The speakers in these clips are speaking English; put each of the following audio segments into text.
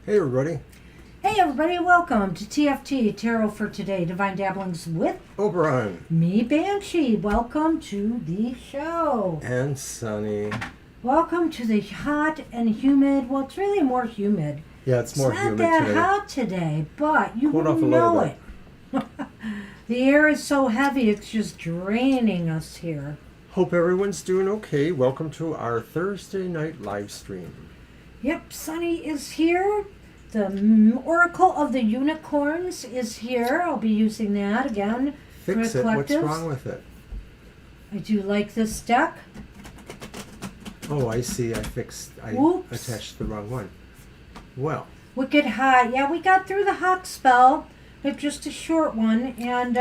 Hey everybody, Hey everybody, welcome to TFT, Tarot for Today, Divine Dabblings with Oberon me, Banshee. Welcome to the show. and Sunny. Welcome to the hot and humid, well, it's really more humid. Yeah, it's more humid not that today. hot today, but you Cooled off wouldn't a little know bit. it. The air is so heavy, it's just draining us here. Hope everyone's doing okay. Welcome to our Thursday night live stream. Yep, Sunny is here. The Oracle of the Unicorns is here. I'll be using that again. Fix for it. What's collectives. wrong with it? I do like this deck. Oh, I see. I Oops. attached the wrong one. Well, Wicked hot. Yeah, we got through the hot spell, but just a short one. And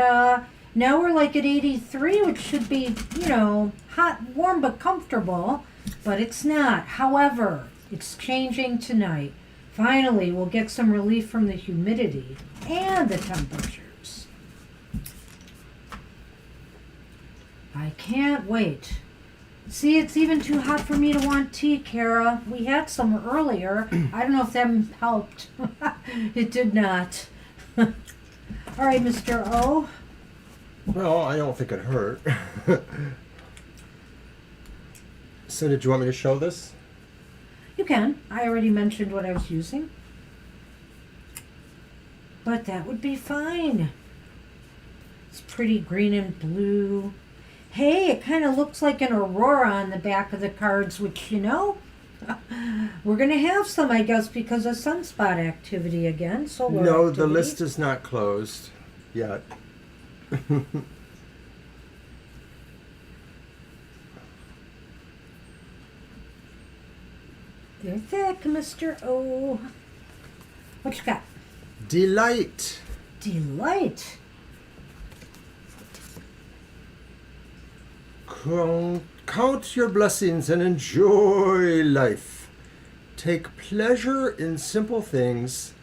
now we're like at 83, which should be, hot, warm, but comfortable. But it's not. However, it's changing tonight. Finally, we'll get some relief from the humidity and the temperatures. I can't wait. See, it's even too hot for me to want tea, Kara. We had some earlier. I don't know if that helped. It did not. All right, Mr. O. well, I don't think it hurt. So did you want me to show this? You can. I already mentioned what I was using. But that would be fine. It's pretty green and blue. Hey, it kind of looks like an aurora on the back of the cards, which, we're going to have some, I guess, because of sunspot activity again. Solar No, activity. the list is not closed yet. They're thick, Mr. O. What you got? Delight. Delight. Count your blessings and enjoy life. Take pleasure in simple things.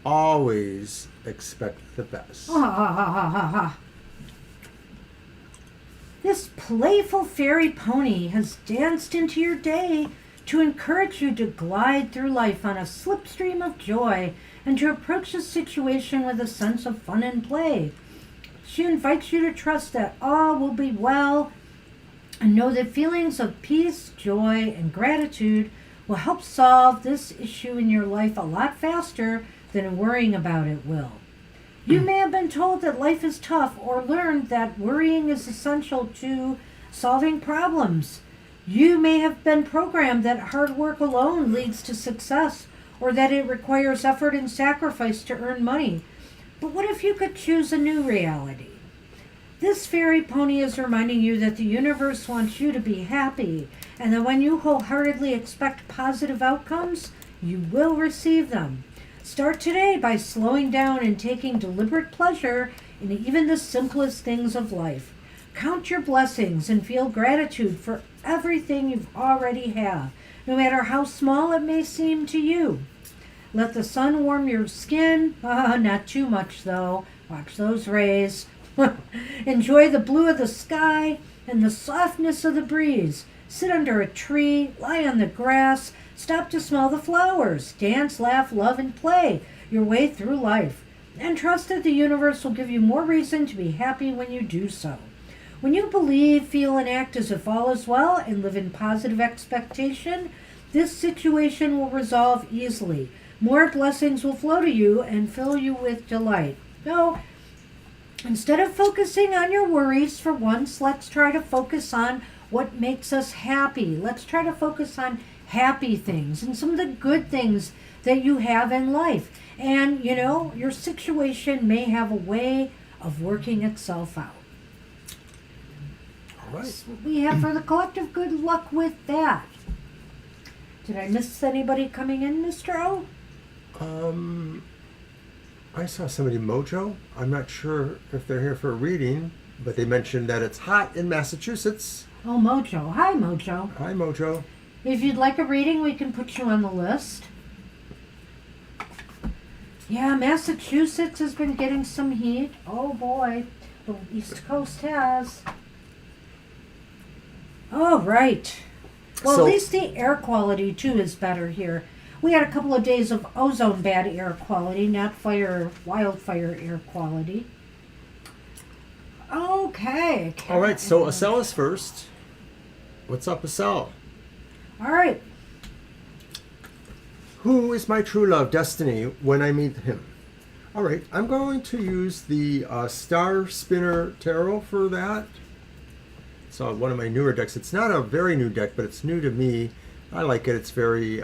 Always expect the best. Ha ha ha ha ha ha. This playful fairy pony has danced into your day to encourage you to glide through life on a slipstream of joy and to approach the situation with a sense of fun and play. She invites you to trust that all will be well and know that feelings of peace, joy, and gratitude will help solve this issue in your life a lot faster than worrying about it will. You may have been told that life is tough or learned that worrying is essential to solving problems. You may have been programmed that hard work alone leads to success or that it requires effort and sacrifice to earn money. But what if you could choose a new reality? This fairy pony is reminding you that the universe wants you to be happy and that when you wholeheartedly expect positive outcomes, you will receive them. Start today by slowing down and taking deliberate pleasure in even the simplest things of life. Count your blessings and feel gratitude for everything you already have, no matter how small it may seem to you. Let the sun warm your skin. Not too much, though. Watch those rays. Enjoy the blue of the sky and the softness of the breeze. Sit under a tree, lie on the grass, stop to smell the flowers, dance, laugh, love, and play your way through life. And trust that the universe will give you more reason to be happy when you do so. When you believe, feel, and act as if all is well and live in positive expectation, this situation will resolve easily. More blessings will flow to you and fill you with delight. No, instead of focusing on your worries for once, let's try to focus on what makes us happy. Let's try to focus on happy things and some of the good things that you have in life. And, your situation may have a way of working itself out. All right. That's what we have for the collective. Good luck with that. Did I miss anybody coming in, Mr. O? I saw somebody, Mojo. I'm not sure if they're here for a reading, but they mentioned that it's hot in Massachusetts. Oh, Mojo. Hi, Mojo. Hi, Mojo. If you'd like a reading, we can put you on the list. Yeah, Massachusetts has been getting some heat. Oh, boy. The East Coast has. Oh, right. Well, So- at least the air quality, too, is better here. We had a couple of days of ozone bad air quality, not wildfire air quality. Okay. All right, so Acel is first. What's up, Acel? All right. Who is my true love, destiny, when I meet him? All right, I'm going to use the Star Spinner Tarot for that. It's one of my newer decks. It's not a very new deck, but it's new to me. I like it. It's very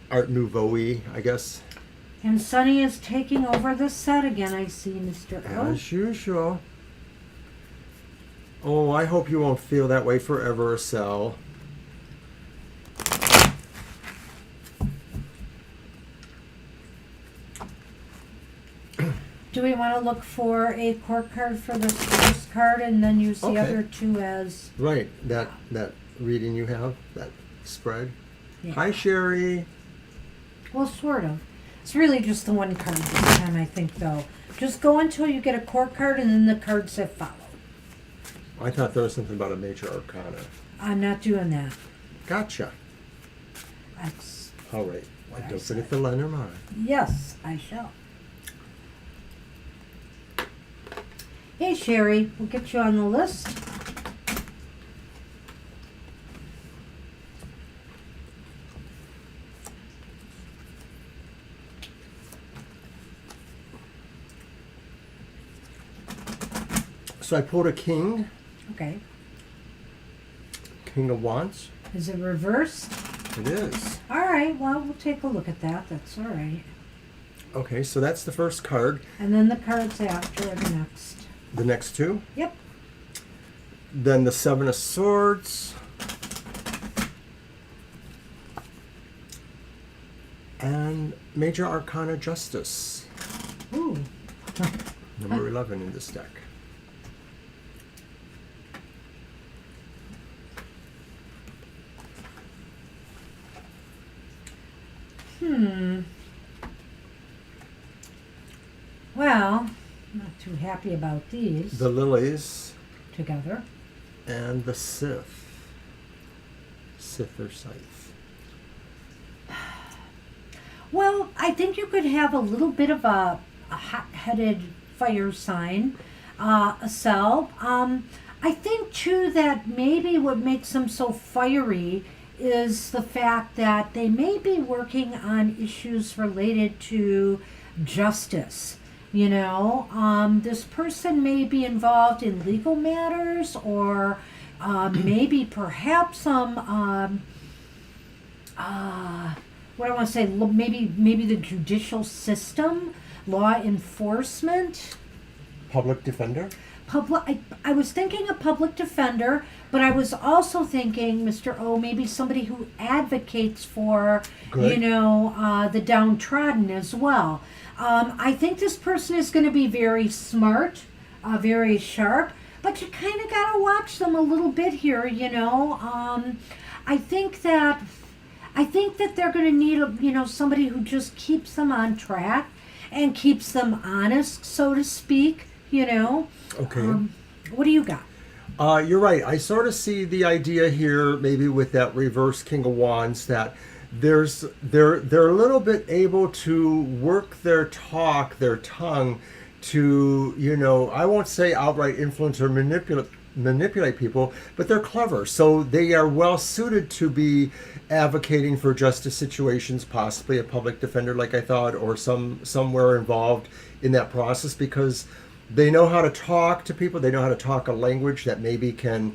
Art Nouveau-y, I guess. And Sunny is taking over the set again, I see, Mr. O. As usual. Oh, I hope you won't feel that way forever, Acel. Do we want to look for a court card for this first card and then use the other two as... Right, that reading you have, that spread. Yeah. Hi, Sherry. Well, sort of. It's really just the one card this time, I think, though. Just go until you get a court card and then the cards that follow. I thought there was something about a major arcana. I'm not doing that. Gotcha. That's All right. what I Don't said. forget the Lenormand. Yes, I shall. Hey, Sherry, we'll get you on the list. So I pulled a king, Okay. King of Wands. Is it reversed? It is. All right, well, we'll take a look at that. That's all right. Okay, so that's the first card. And then the cards after are the next. The next two. Yep. Then the Seven of Swords. And Major Arcana Justice. Ooh. Number 11 in this deck. Well, not too happy about these The Lilies together. and the Sith. Sith or Scythe. Well, I think you could have a little bit of a hot-headed fire sign, a cell. I think, too, that maybe what makes them so fiery is the fact that they may be working on issues related to justice. You know, this person may be involved in legal matters or maybe perhaps some, what I want to say, maybe the judicial system, law enforcement. Public Defender. I was thinking a public defender, but I was also thinking, Mr. O, maybe somebody who advocates for, Good. you know, the downtrodden as well. I think this person is going to be very smart, very sharp, but you kind of got to watch them a little bit here, you know. I think that they're going to need, you know, somebody who just keeps them on track and keeps them honest, so to speak, you know. Okay. What do you got? You're right. I sort of see the idea here, maybe with that reverse King of Wands, that they're a little bit able to work their talk, their tongue, to, you know, I won't say outright influence or manipulate people, but they're clever, so they are well suited to be advocating for justice situations, possibly a public defender, like I thought, or somewhere involved in that process, because they know how to talk to people. They know how to talk a language that maybe can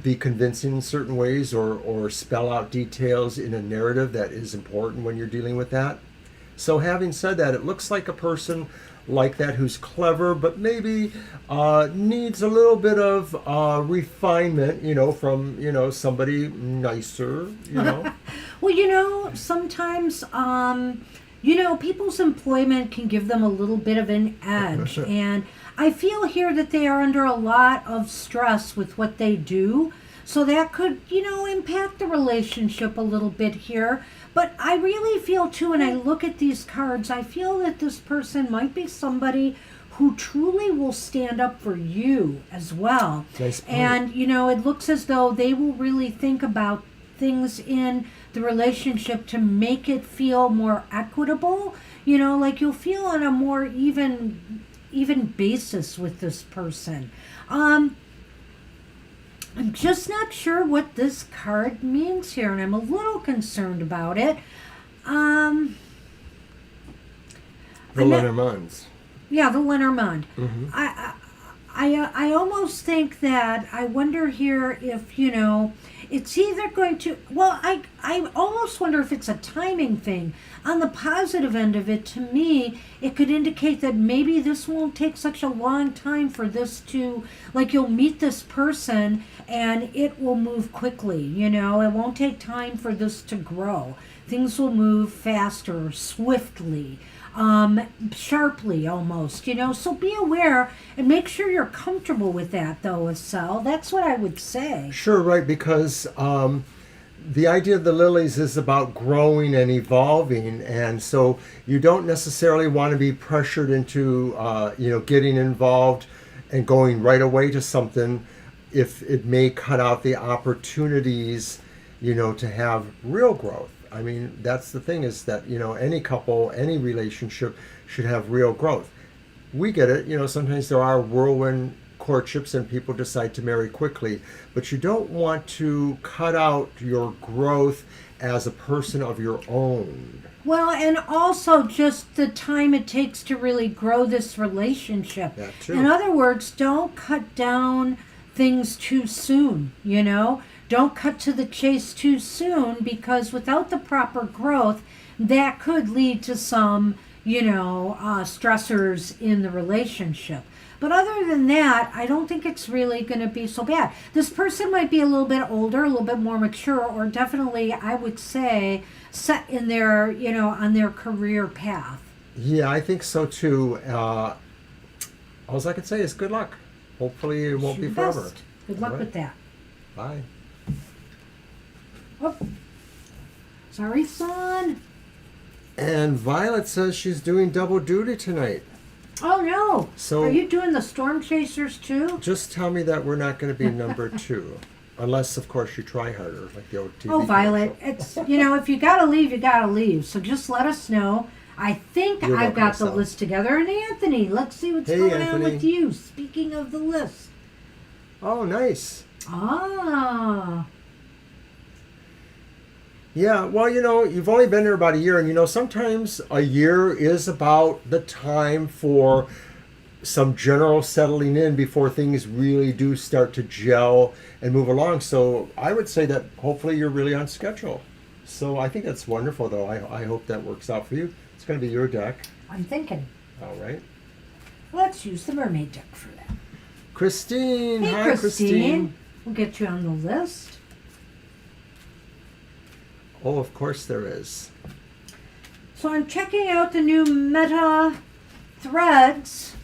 be convincing in certain ways, or spell out details in a narrative that is important when you're dealing with that. So having said that, it looks like a person like that who's clever, but maybe needs a little bit of refinement, you know, from, you know, somebody nicer, you know. Well, you know, sometimes, you know, people's employment can give them a little bit of an edge. And I feel here that they are under a lot of stress with what they do. So that could, you know, impact the relationship a little bit here. But I really feel, too, when I look at these cards, I feel that this person might be somebody who truly will stand up for you as well. Nice point. And, you know, it looks as though they will really think about things in the relationship to make it feel more equitable. Like you'll feel on a more even basis with this person. I'm just not sure what this card means here, and I'm a little concerned about it. The Lenormands. Yeah, the Lenormand. Mm-hmm. I almost think that I wonder here if, it's either going to, well, I almost wonder if it's a timing thing. On the positive end of it, to me, it could indicate that maybe this won't take such a long time for this to, like, you'll meet this person and it will move quickly, It won't take time for this to grow. Things will move faster, swiftly. Sharply almost, so be aware and make sure you're comfortable with that, though, Estelle. That's what I would say. Sure, right, because the idea of the lilies is about growing and evolving, and so you don't necessarily want to be pressured into getting involved and going right away to something if it may cut out the opportunities to have real growth. I mean, that's the thing, is that, any couple, any relationship should have real growth. We get it, sometimes there are whirlwind courtships and people decide to marry quickly, but you don't want to cut out your growth as a person of your own. Well, and also just the time it takes to really grow this relationship. That too. In other words, don't cut down things too soon, Don't cut to the chase too soon, because without the proper growth, that could lead to some, stressors in the relationship. But other than that, I don't think it's really going to be so bad. This person might be a little bit older, a little bit more mature, or definitely, I would say, set in their, on their career path. Yeah, I think so too. All I can say is good luck. Hopefully it won't be forever. Good luck with that. Bye. Oh, sorry, son. And Violet says she's doing double duty tonight. Oh, no. So are you doing the Storm Chasers too? Just tell me that we're not going to be number 2. Unless, of course, you try harder, like the old TV Oh, Violet, commercial. it's, if you got to leave, you got to leave. So just let us know. I think You're I've got the welcome, list together. And Anthony, let's see what's Hey, going on Anthony. with you. Speaking of the list. Oh, nice. Ah. Yeah, well, you've only been there about a year, and sometimes a year is about the time for some general settling in before things really do start to gel and move along. So I would say that hopefully you're really on schedule. So I think that's wonderful, though. I hope that works out for you. It's going to be your deck. I'm thinking. All right. Let's use the mermaid deck for that. Christine. Hey, Hi, Christine. We'll get you on the list. Oh, of course there is. So I'm checking out the new meta threads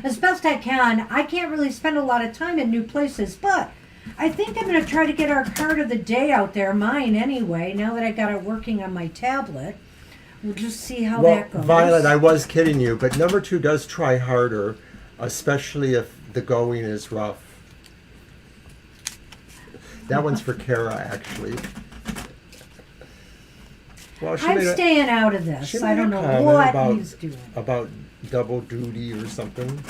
as best I can. I can't really spend a lot of time in new places, but I think I'm going to try to get our card of the day out there, mine anyway, now that I got it working on my tablet. We'll just see how that goes. Violet, I was kidding you, but number 2 does try harder, especially if the going is rough. That one's for Kara, actually. Well, I'm staying out of this. I don't know comment what he's doing. About double duty or something.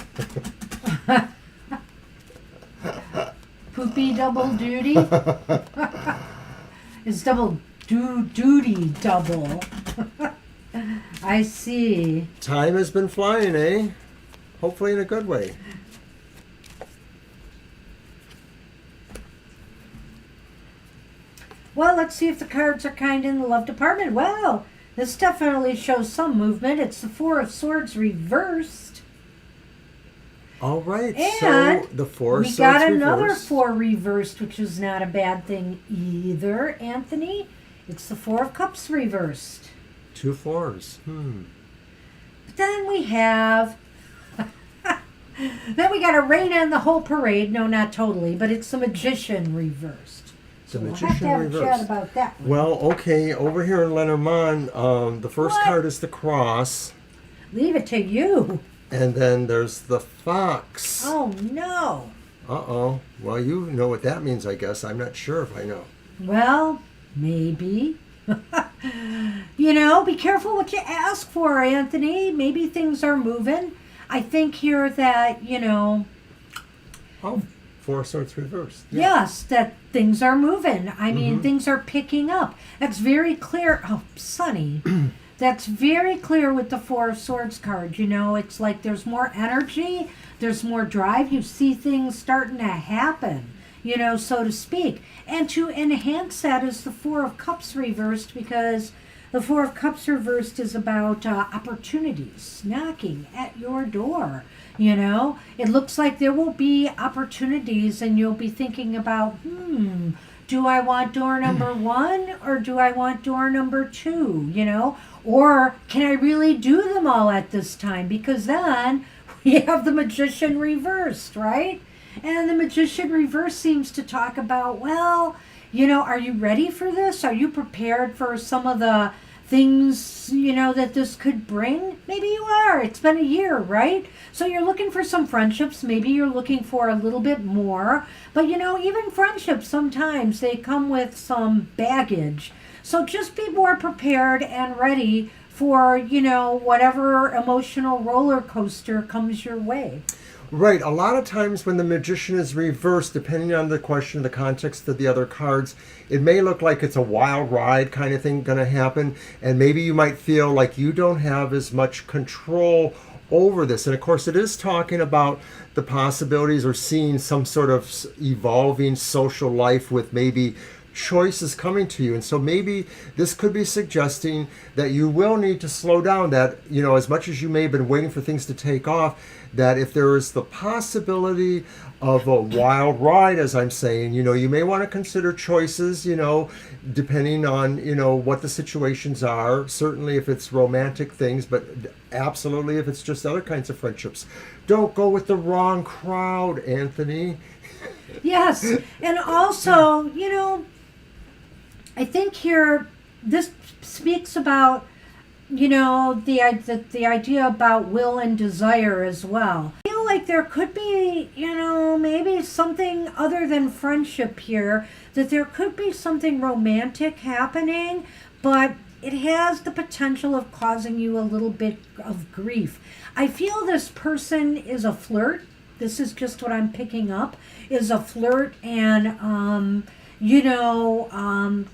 Poopy double duty? It's double duty double. I see. Time has been flying, eh? Hopefully in a good way. Well, let's see if the cards are kind in the love department. Well, this definitely shows some movement. It's the 4 of Swords reversed. All right, And so the 4 of we Swords got another reversed. 4 reversed, which is not a bad thing either, Anthony. It's the 4 of Cups reversed. 2 4s. But then we have... then we got a rain on the whole parade. No, not totally, but it's the Magician reversed. The We'll Magician have to have a reversed. chat about that one. Well, okay, over here in Lenormand, the first What? card is the Cross, Leave it to you. and then there's the Fox. Oh, no. Uh-oh. Well, you know what that means, I guess. I'm not sure if I know. Well, Maybe. Be careful what you ask for, Anthony. Maybe things are moving. I think here that, Oh, Four of Swords reversed. Yeah. yes, that things are moving. I mean, things are picking up. That's very clear. Oh, Sonny. That's very clear with the Four of Swords card. It's like there's more energy, there's more drive. You see things starting to happen, so to speak. And to enhance that is the Four of Cups reversed, because the Four of Cups reversed is about opportunities knocking at your door. It looks like there will be opportunities, and you'll be thinking about, do I want door number one or do I want door number two? Or can I really do them all at this time? Because then we have the Magician reversed, right? And the Magician reversed seems to talk about, well, are you ready for this? Are you prepared for some of the things, that this could bring? Maybe you are. It's been a year, right? So you're looking for some friendships. Maybe you're looking for a little bit more. But, even friendships, sometimes they come with some baggage. So just be more prepared and ready for, whatever emotional roller coaster comes your way. Right. A lot of times when the Magician is reversed, depending on the question, the context of the other cards, it may look like it's a wild ride kind of thing going to happen. And maybe you might feel like you don't have as much control over this. And of course, it is talking about the possibilities or seeing some sort of evolving social life with maybe choices coming to you. And so maybe this could be suggesting that you will need to slow down, that, as much as you may have been waiting for things to take off, that if there is the possibility of a wild ride, as I'm saying, you may want to consider choices, depending on, what the situations are. Certainly if it's romantic things, but absolutely if it's just other kinds of friendships. Don't go with the wrong crowd, Anthony. Yes. And also, I think here this speaks about, the idea about will and desire as well. I feel like there could be, maybe something other than friendship here, that there could be something romantic happening, but it has the potential of causing you a little bit of grief. I feel this person is a flirt. This is just what I'm picking up, is a flirt, and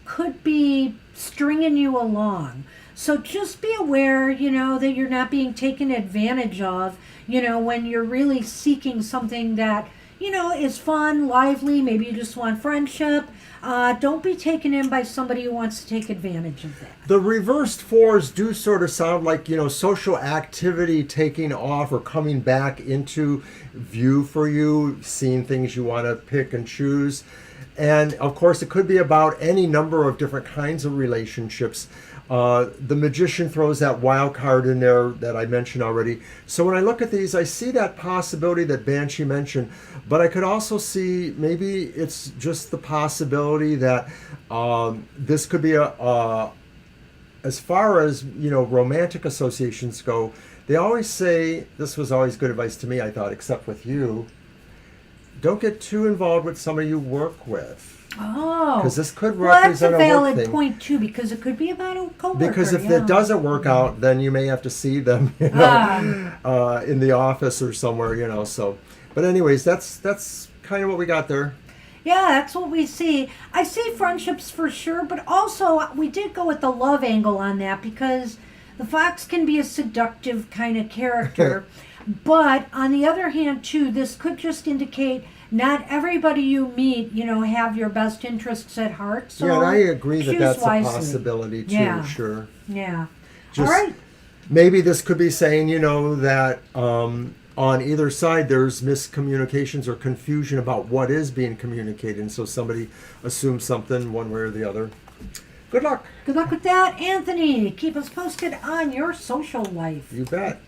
could be stringing you along. So just be aware, that you're not being taken advantage of, when you're really seeking something that, is fun, lively. Maybe you just want friendship. Don't be taken in by somebody who wants to take advantage of that. The reversed fours do sort of sound like, social activity taking off or coming back into view for you, seeing things you want to pick and choose. And of course, it could be about any number of different kinds of relationships. The Magician throws that wild card in there that I mentioned already. So when I look at these, I see that possibility that Banshee mentioned, but I could also see maybe it's just the possibility that this could be as far as, romantic associations go, they always say, this was always good advice to me, I thought, except with you, don't get too involved with somebody you work with. Oh, because this could well, that's a represent a valid work thing. point too, because it could be about a coworker. Because if it doesn't work out, then you may have to see them, in the office or somewhere, So, but anyways, that's kind of what we got there. Yeah, that's what we see. I see friendships for sure, but also we did go with the love angle on that, because the fox can be a seductive kind of character. But on the other hand, too, this could just indicate not everybody you meet, have your best interests at heart. So yeah, and I agree that that's wisely. a possibility too. Yeah. Sure. Yeah. Just, all right. Maybe this could be saying, that on either side there's miscommunications or confusion about what is being communicated, and so somebody assumes something one way or the other. Good luck. Good luck with that, Anthony. Keep us posted on your social life. You bet.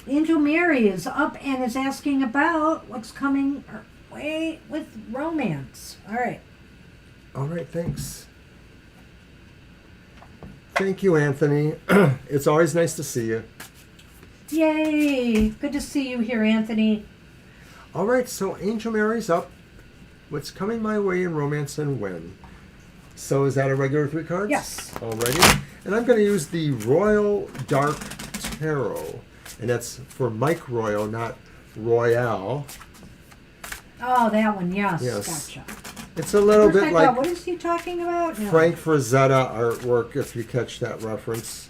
Angel Mary is up and is asking about what's coming her way with romance. All right. All right, thanks. Thank you, Anthony. It's always nice to see you. Yay. Good to see you here, Anthony. All right, so Angel Mary's up. What's coming my way in romance and when? So is that a regular 3 cards? Yes. Alrighty. And I'm going to use the Royal Dark Tarot. And that's for Mike Royal, not Royale. Oh, that one, yes. Gotcha. It's a little bit like what is he talking about? No. Frank Frazetta artwork, if you catch that reference.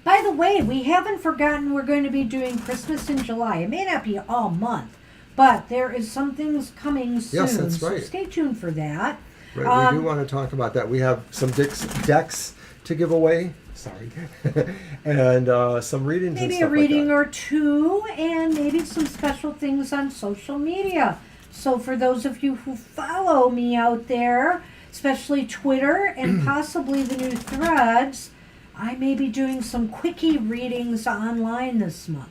By the way, we haven't forgotten we're going to be doing Christmas in July. It may not be all month, but there is some things coming soon. Yes, that's right. So stay tuned for that. Right, we do want to talk about that. We have some decks to give away. Sorry. And some readings and maybe stuff a reading like or two, and maybe some special things on social media. So for those of you who follow me out there, especially Twitter and possibly the new Threads, I may be doing some quickie readings online this month.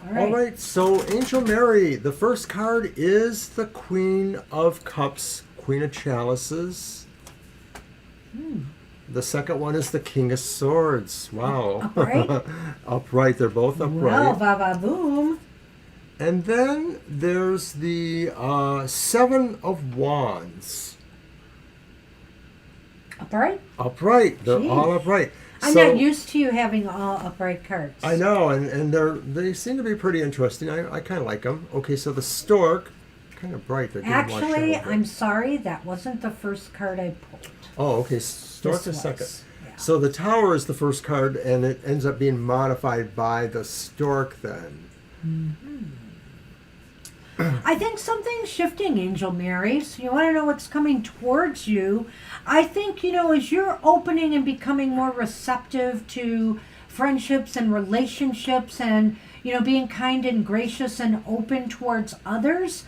All right, so Angel Mary, the first card is the Queen of Cups, Queen of Chalices. The second one is the King of Swords. Wow. Upright? Upright, they're both upright. Well, ba-ba-boom. And then there's the Seven of Wands. Upright? Upright, they're Jeez. all upright. I'm not used to you having all upright cards. I know, and they seem to be pretty interesting. I kind of like them. Okay, so the Stork, kind of bright. Actually, I'm sorry, that wasn't the first card I pulled. Oh, okay, Stork is second. Yeah. So the Tower is the first card, and it ends up being modified by the Stork then. I think something's shifting, Angel Mary. So you want to know what's coming towards you. I think, as you're opening and becoming more receptive to friendships and relationships and, being kind and gracious and open towards others,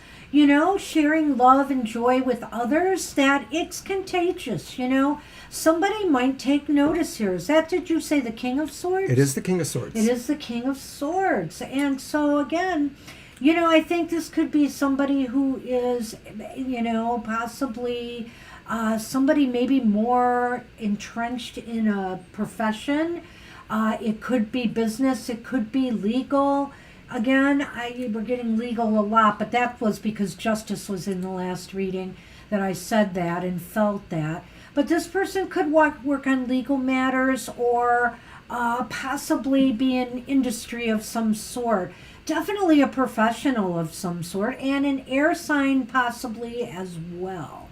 sharing love and joy with others, that it's contagious, Somebody might take notice here. Did you say the King of Swords? It is the King of Swords. It is the King of Swords. And so, again, I think this could be somebody who is, possibly somebody maybe more entrenched in a profession. It could be business. It could be legal. Again, we're getting legal a lot, but that was because justice was in the last reading that I said that and felt that. But this person could work on legal matters or possibly be in industry of some sort. Definitely a professional of some sort, and an air sign possibly as well.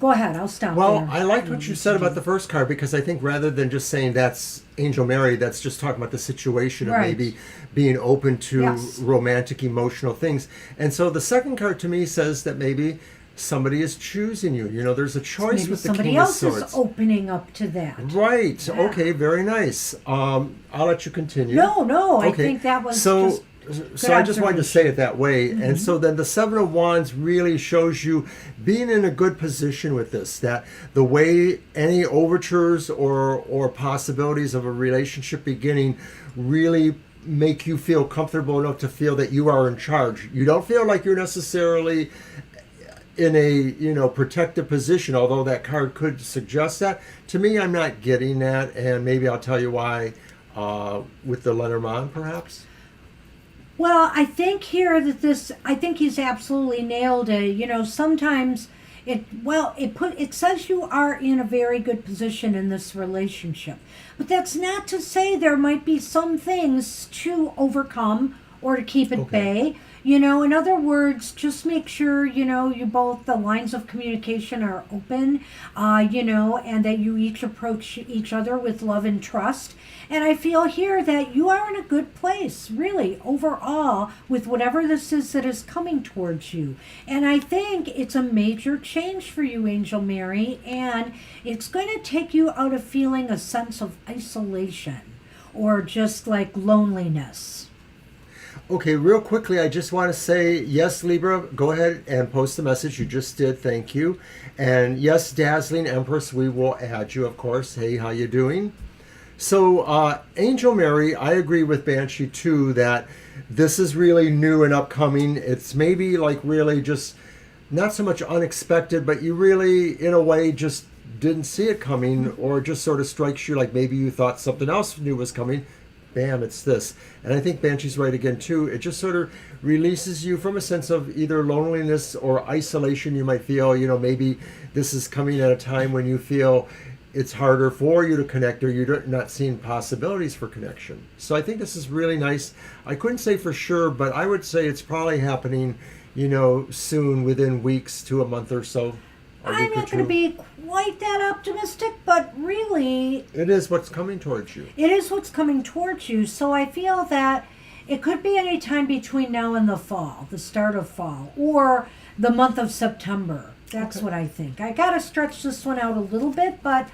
Go ahead, I'll stop Well, there. I liked what you said about the first card, because I think rather than just saying that's Angel Mary, that's just talking about the situation of Right. maybe being open to Yes. romantic, emotional things. And so the second card to me says that maybe somebody is choosing you. There's a choice Maybe with the somebody King of else Swords. is opening up to that. Right. Yeah. Okay. Very nice. I'll let you continue. No, I Okay. think that was so. just So I just wanted to say observation. it that way. And so then the Seven of Wands really shows you being in a good position with this, that the way any overtures or possibilities of a relationship beginning really make you feel comfortable enough to feel that you are in charge. You don't feel like you're necessarily in a protective position, although that card could suggest that. To me, I'm not getting that, and maybe I'll tell you why with the Lenormand, perhaps. Well, I think here that I think he's absolutely nailed it. Sometimes it says you are in a very good position in this relationship. But that's not to say there might be some things to overcome or to keep at bay. In other words, just make sure, you both, the lines of communication are open, and that you each approach each other with love and trust. And I feel here that you are in a good place, really, overall, with whatever this is that is coming towards you. And I think it's a major change for you, Angel Mary, and it's going to take you out of feeling a sense of isolation or just like loneliness. Okay, real quickly, I just want to say, yes, Libra, go ahead and post the message. You just did. Thank you. And yes, Dazzling Empress, we will add you, of course. Hey, how you doing? So, Angel Mary, I agree with Banshee, too, that this is really new and upcoming. It's maybe like really just not so much unexpected, but you really, in a way, just didn't see it coming, or just sort of strikes you like maybe you thought something else new was coming. bam, it's this. And I think Banshee's right again too. It just sort of releases you from a sense of either loneliness or isolation you might feel. Maybe this is coming at a time when you feel it's harder for you to connect, or you're not seeing possibilities for connection. So I think this is really nice. I couldn't say for sure, but I would say it's probably happening, soon, within weeks to a month or so. I'm not going to be quite that optimistic, but really... It is what's coming towards you. It is what's coming towards you. So I feel that it could be any time between now and the fall, the start of fall, or the month of September. That's what I think. I got to stretch this one out a little bit, but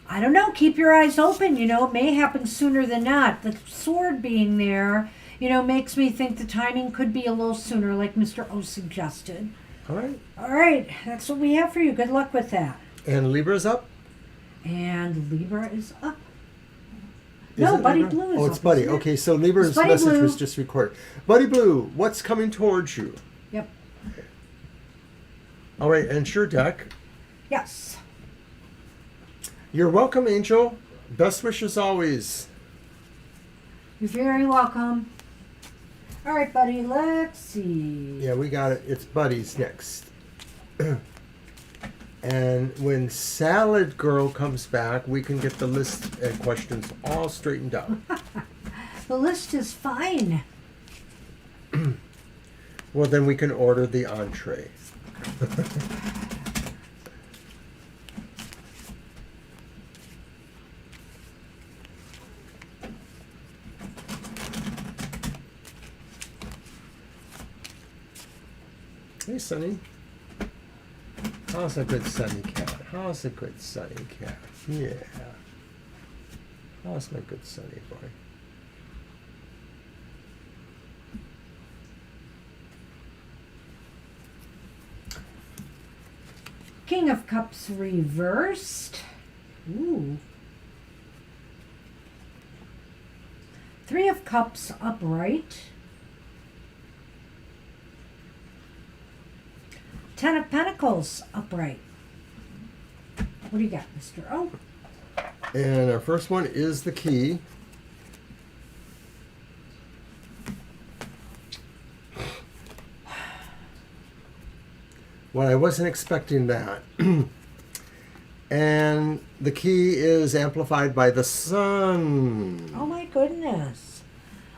I don't know. Keep your eyes open. It may happen sooner than not. The sword being there, makes me think the timing could be a little sooner, like Mr. O suggested. All right. All right. That's what we have for you. Good luck with that. And Libra's up? And Libra is up. Is No, it Buddy Libra? Blue is up. Oh, it's Buddy. isn't it? Okay, so Libra's Buddy message Blue. was just recorded. Buddy Blue, what's coming towards you? Yep. All right, and your deck. Yes. You're welcome, Angel. Best wishes always. You're very welcome. All right, buddy, let's see. Yeah, we got it. It's Buddy's next. And when Salad Girl comes back, we can get the list and questions all straightened out. The list is fine. Well, then we can order the entree. Hey, Sonny. How's a good sunny cat? How's a good sunny cat? Yeah. How's my good sunny boy? King of Cups reversed. Ooh. Three of Cups upright. Ten of Pentacles upright. What do you got, Mr. O? And our first one is the key. Well, I wasn't expecting that. And the key is amplified by the sun. Oh my goodness.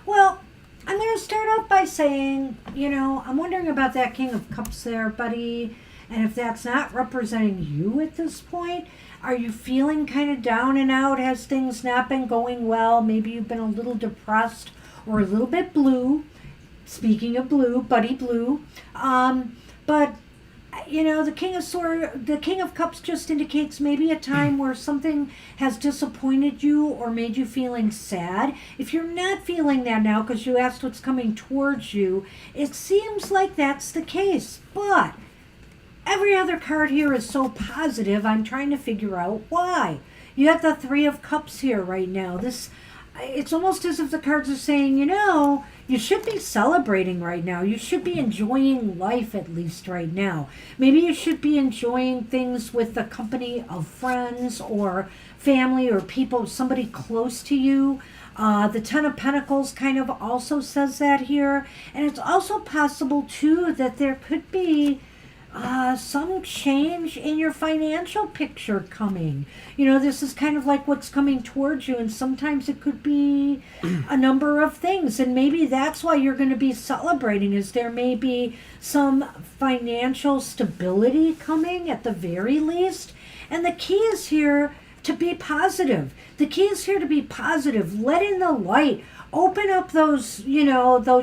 Well, I'm going to start off by saying, I'm wondering about that King of Cups there, buddy. And if that's not representing you at this point, are you feeling kind of down and out? Has things not been going well? Maybe you've been a little depressed or a little bit blue. Speaking of blue, Buddy Blue. But the King of Cups just indicates maybe a time where something has disappointed you or made you feeling sad. If you're not feeling that now because you asked what's coming towards you, it seems like that's the case. But every other card here is so positive, I'm trying to figure out why. You have the Three of Cups here right now. It's almost as if the cards are saying, you should be celebrating right now. You should be enjoying life at least right now. Maybe you should be enjoying things with the company of friends or family or people, somebody close to you. The Ten of Pentacles kind of also says that here. And it's also possible, too, that there could be some change in your financial picture coming. This is kind of like what's coming towards you, and sometimes it could be a number of things, and maybe that's why you're going to be celebrating, is there may be some financial stability coming at the very least. And the key is here to be positive. The key is here to be positive. Let in the light. Open up those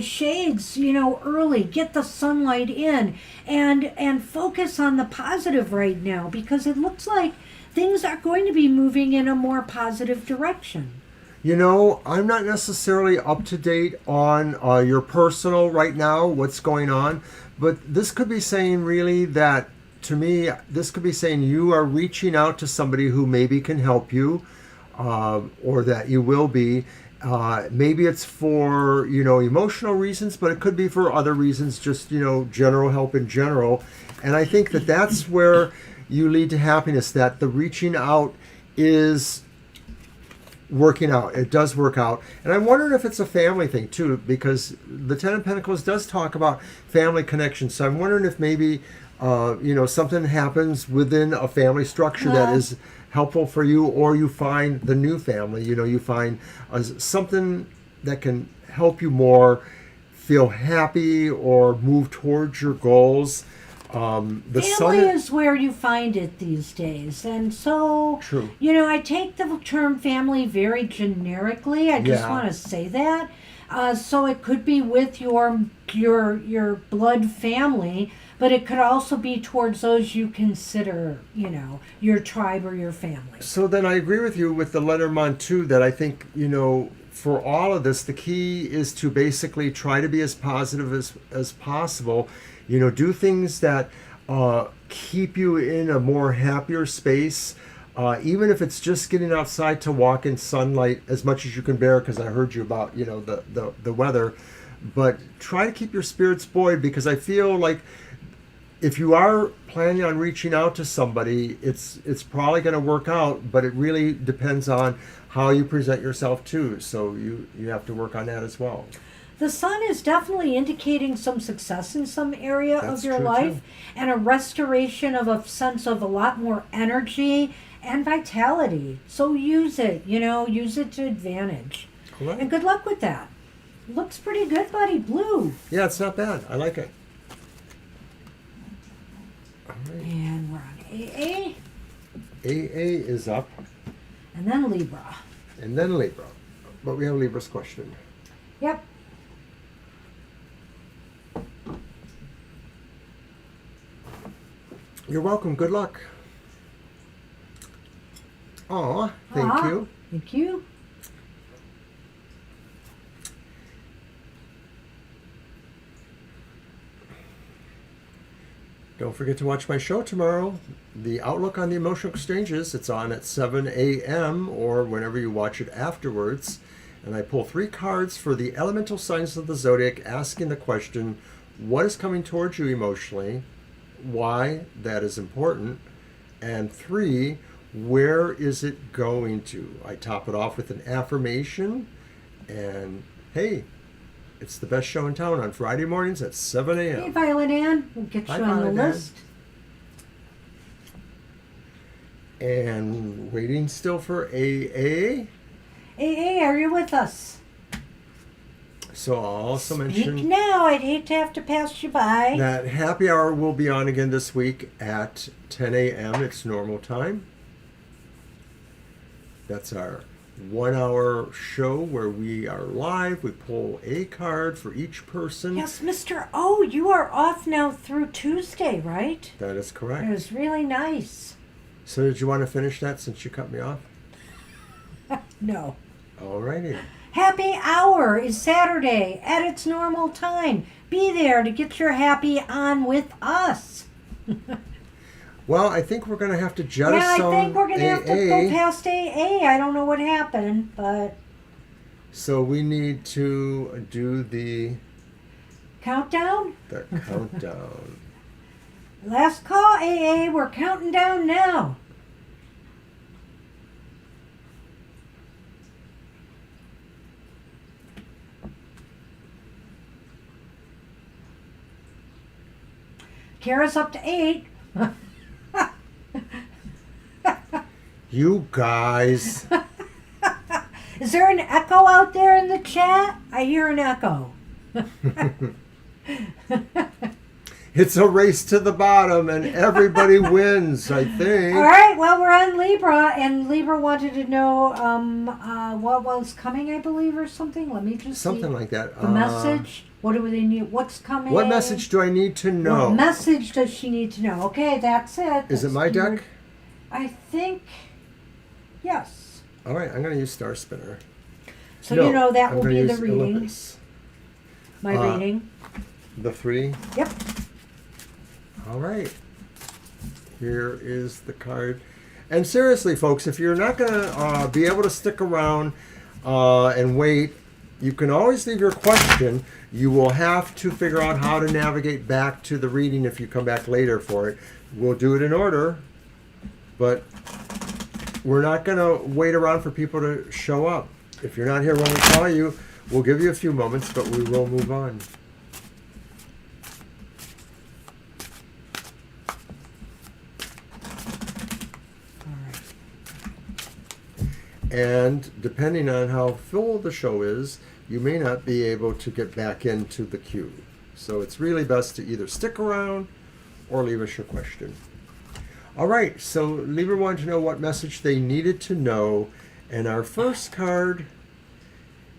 shades, early. Get the sunlight in and focus on the positive right now, because it looks like things are going to be moving in a more positive direction. I'm not necessarily up to date on your personal right now, what's going on, but this could be saying really that, to me, this could be saying you are reaching out to somebody who maybe can help you, or that you will be. Maybe it's for, emotional reasons, but it could be for other reasons, just, general help in general. And I think that that's where you lead to happiness, that the reaching out is working out. It does work out. And I'm wondering if it's a family thing too, because the Ten of Pentacles does talk about family connections. So I'm wondering if maybe, something happens within a family structure that is helpful for you, or you find the new family, you find something that can help you more feel happy or move towards your goals. Family is where you find it these days, and so True. I take the term family very generically. I just want to say that. So it could be with your blood family, but it could also be towards those you consider, your tribe or your family. So then I agree with you with the Lenormand too, that I think, for all of this, the key is to basically try to be as positive as possible. Do things that keep you in a more happier space, even if it's just getting outside to walk in sunlight as much as you can bear, because I heard you about, the weather. But try to keep your spirits buoyed, because I feel like if you are planning on reaching out to somebody, it's probably going to work out, but it really depends on how you present yourself too. So you have to work on that as well. The sun is definitely indicating some success in some area of your life, too. And a restoration of a sense of a lot more energy and vitality. So use it, use it to advantage. Correct. And good luck with that. Looks pretty good, buddy. Blue. Yeah, it's not bad. I like it. All right. And we're on AA. AA is up. And then Libra. And then Libra. But we have Libra's question. Yep. You're welcome. Good luck. Aw, thank you. Thank you. Don't forget to watch my show tomorrow, The Outlook on the Emotional Exchanges. It's on at 7 a.m. or whenever you watch it afterwards. And I pull 3 cards for the elemental signs of the zodiac, asking the question, what is coming towards you emotionally? Why that is important? And 3, where is it going to? I top it off with an affirmation. And hey, it's the best show in town on Friday mornings at 7 a.m. Hey, Violet Ann. We'll get you Hi, on the Violet Ann. list. And waiting still for AA. AA, are you with us? So I'll also Speak mention now. I'd hate to have to pass you by. that happy hour will be on again this week at 10 a.m. It's normal time. That's our 1-hour show where we are live. We pull a card for each person. Yes, Mr. O, you are off now through Tuesday, right? That is It correct. was really nice. So did you want to finish that since you cut me off? No. Alrighty. Happy hour is Saturday at its normal time. Be there to get your happy on with us. Well, I think we're going to have to jettison Yeah, I think we're going to have to go AA. past AA. I don't know what happened, but So we need to do the countdown? countdown. Last call, AA. We're counting down now. Kara's up to 8. You guys. Is there an echo out there in the chat? I hear an echo. It's a race to the bottom and everybody wins, I think. All right, well, we're on Libra, and Libra wanted to know what was coming, I believe, or something. Let me just Something see. like that. The message. What do they need? What's coming? What message do I need to know? What message does she need to know? Okay, that's it. Is it my deck? I think, yes. All right, I'm going to use Star Spinner. So No, that I'm will gonna be the use reading. Olympus. My reading. The 3. Yep. All right. Here is the card. And seriously, folks, if you're not going to be able to stick around and wait, you can always leave your question. You will have to figure out how to navigate back to the reading if you come back later for it. We'll do it in order, but we're not going to wait around for people to show up. If you're not here when we call you, we'll give you a few moments, but we will move on. And depending on how full the show is, you may not be able to get back into the queue. So it's really best to either stick around or leave us your question. All right, so Libra wanted to know what message they needed to know. And our first card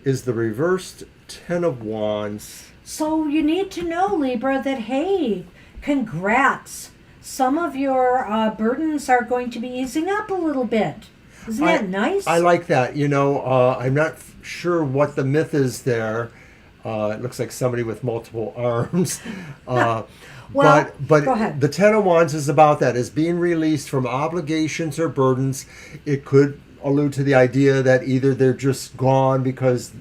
is the reversed Ten of Wands. So you need to know, Libra, that, hey, congrats. Some of your burdens are going to be easing up a little bit. Isn't that nice? I like that. You know, I'm not sure what the myth is there. It looks like somebody with multiple arms. Well, but go ahead. The Ten of Wands is about that, is being released from obligations or burdens. It could allude to the idea that either they're just gone because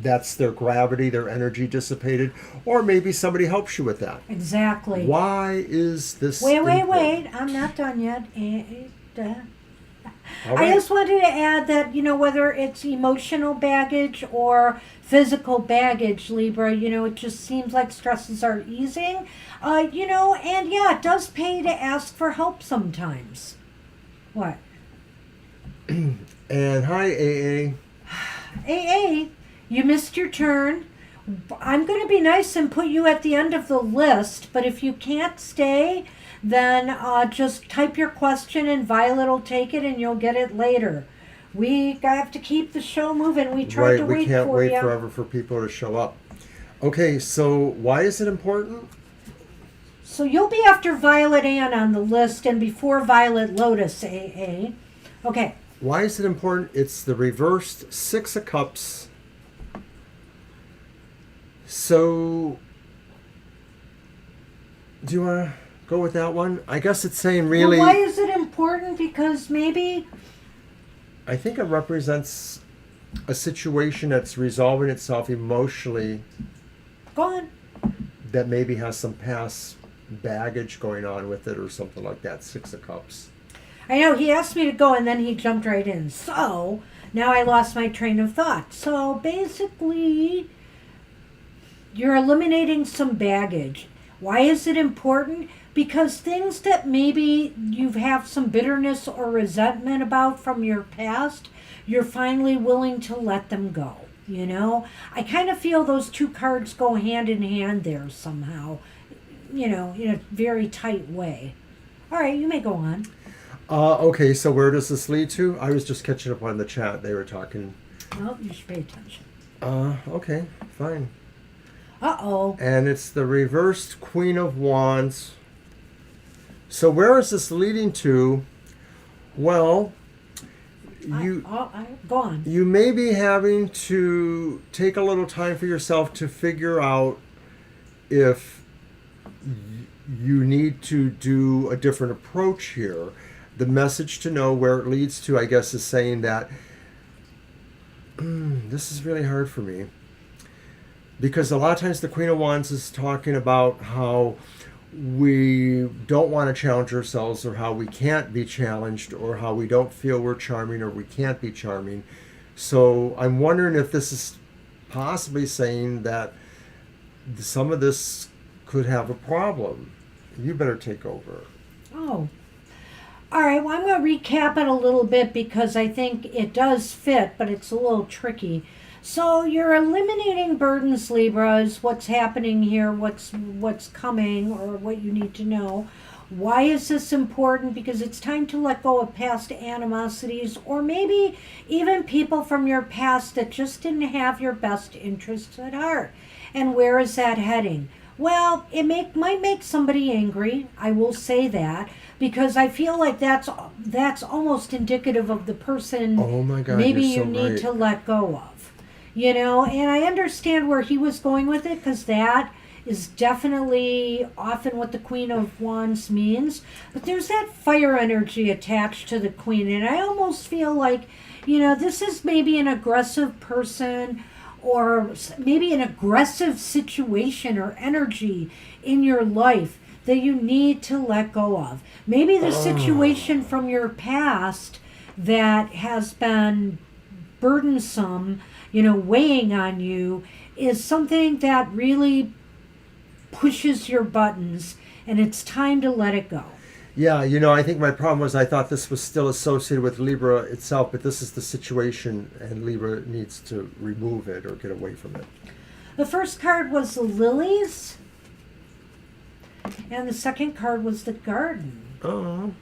that's their gravity, their energy dissipated, or maybe somebody helps you with that. Exactly. Why is this Wait. important? I'm not done yet. All right. I just wanted to add that, whether it's emotional baggage or physical baggage, Libra, it just seems like stresses are easing. And yeah, it does pay to ask for help sometimes. What? And hi, AA. AA, you missed your turn. I'm going to be nice and put you at the end of the list, but if you can't stay, then just type your question and Violet will take it and you'll get it later. We have to keep the show moving. We tried to wait for you. We can't wait forever for people to show up. Okay, so why is it important? So you'll be after Violet Ann on the list and before Violet Lotus, AA. Okay. Why is it important? It's the reversed Six of Cups. So, do you want to go with that one? I guess it's saying really... Well, why is it important? Because maybe... I think it represents a situation that's resolving itself emotionally. Go on. That maybe has some past baggage going on with it or something like that. Six of Cups. I know, he asked me to go and then he jumped right in. So, now I lost my train of thought. So, basically, you're eliminating some baggage. Why is it important? Because things that maybe you have some bitterness or resentment about from your past, you're finally willing to let them go. I kind of feel those two cards go hand in hand there somehow, in a very tight way. All right, you may go on. Okay, so where does this lead to? I was just catching up on the chat. They were talking. Well, you should pay attention. Okay, fine. Uh-oh. And it's the reversed Queen of Wands. So where is this leading to? Well, Go on. You may be having to take a little time for yourself to figure out if you need to do a different approach here. The message to know where it leads to, I guess, is saying that this is really hard for me. Because a lot of times the Queen of Wands is talking about how we don't want to challenge ourselves, or how we can't be challenged, or how we don't feel we're charming or we can't be charming. So I'm wondering if this is possibly saying that some of this could have a problem. You better take over. Oh. All right, well, I'm going to recap it a little bit because I think it does fit, but it's a little tricky. So you're eliminating burdens, Libra, is what's happening here, what's coming, or what you need to know. Why is this important? Because it's time to let go of past animosities, or maybe even people from your past that just didn't have your best interests at heart. And where is that heading? Well, it might make somebody angry, I will say that, because I feel like that's almost indicative of the person oh my God, maybe you're you so need right. to let go of. And I understand where he was going with it, because that is definitely often what the Queen of Wands means. But there's that fire energy attached to the Queen, and I almost feel like, this is maybe an aggressive person, or maybe an aggressive situation or energy in your life that you need to let go of. Maybe the situation from your past that has been burdensome, weighing on you, is something that really pushes your buttons, and it's time to let it go. Yeah, I think my problem was I thought this was still associated with Libra itself, but this is the situation, and Libra needs to remove it or get away from it. The first card was the lilies, and the second card was the garden. Oh.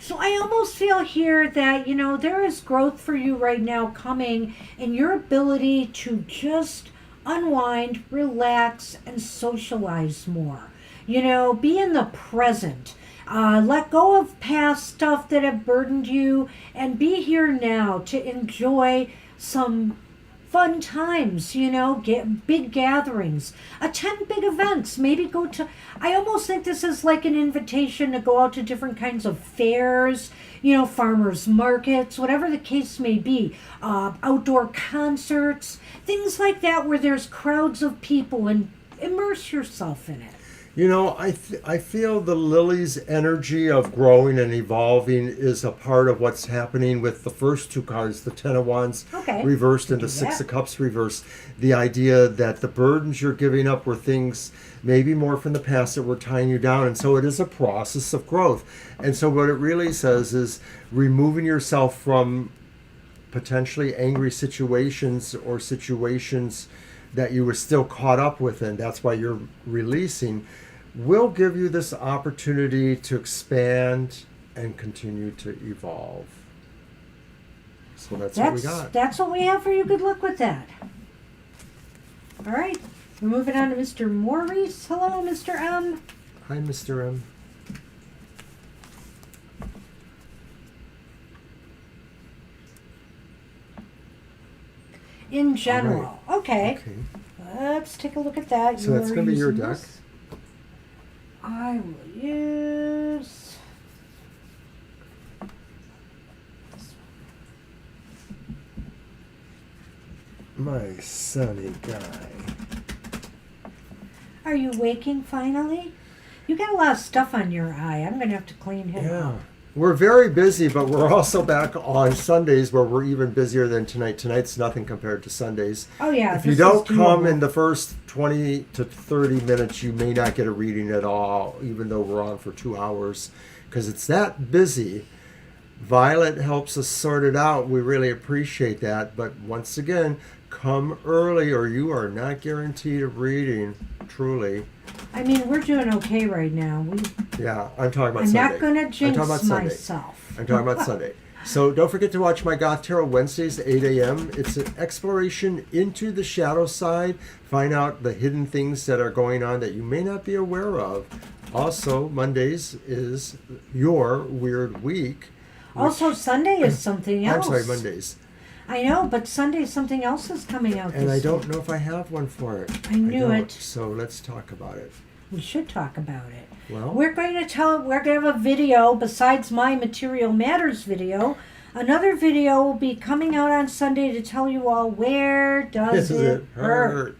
So I almost feel here that, there is growth for you right now coming, and your ability to just unwind, relax, and socialize more. Be in the present. Let go of past stuff that have burdened you, and be here now to enjoy some fun times, get big gatherings, attend big events, maybe go to, I almost think this is like an invitation to go out to different kinds of fairs, farmers markets, whatever the case may be, outdoor concerts, things like that where there's crowds of people, and immerse yourself in it. I feel the lily's energy of growing and evolving is a part of what's happening with the first two cards, the Ten of Wands reversed and the Six of Cups reversed. The idea that the burdens you're giving up were things maybe more from the past that were tying you down. And so it is a process of growth. And so what it really says is removing yourself from potentially angry situations or situations that you were still caught up with, and that's why you're releasing, will give you this opportunity to expand and continue to evolve. So that's what we got. That's what we have for you. Good luck with that. All right. We're moving on to Mr. Maurice. Hello, Mr. M. Hi, Mr. M. In general. Right. Okay. Let's take a look at that. So that's going to be your deck. I will use my sunny guy. Are you waking finally? You got a lot of stuff on your eye. I'm going to have to clean him up. We're very busy, but we're also back on Sundays where we're even busier than tonight. Tonight's nothing compared to Sundays. Oh, yeah. If you don't come in the first 20 to 30 minutes, you may not get a reading at all, even though we're on for 2 hours, because it's that busy. Violet helps us sort it out. We really appreciate that. But once again, come early or you are not guaranteed a reading, truly. I mean, we're doing okay right now. I'm talking about Sunday. I'm not going to jinx myself. I'm talking about Sunday. So don't forget to watch my Goth Tarot Wednesdays, 8 a.m. It's an exploration into the shadow side. Find out the hidden things that are going on that you may not be aware of. Also, Mondays is your weird week. Also, Sunday is something else. I'm sorry, Mondays. I know, but Sunday something else is coming out. And I don't know if I have one for it. I knew it. So let's talk about it. We should talk about it. Well, we're going to have a video besides my Material Matters video. Another video will be coming out on Sunday to tell you all where does it hurt.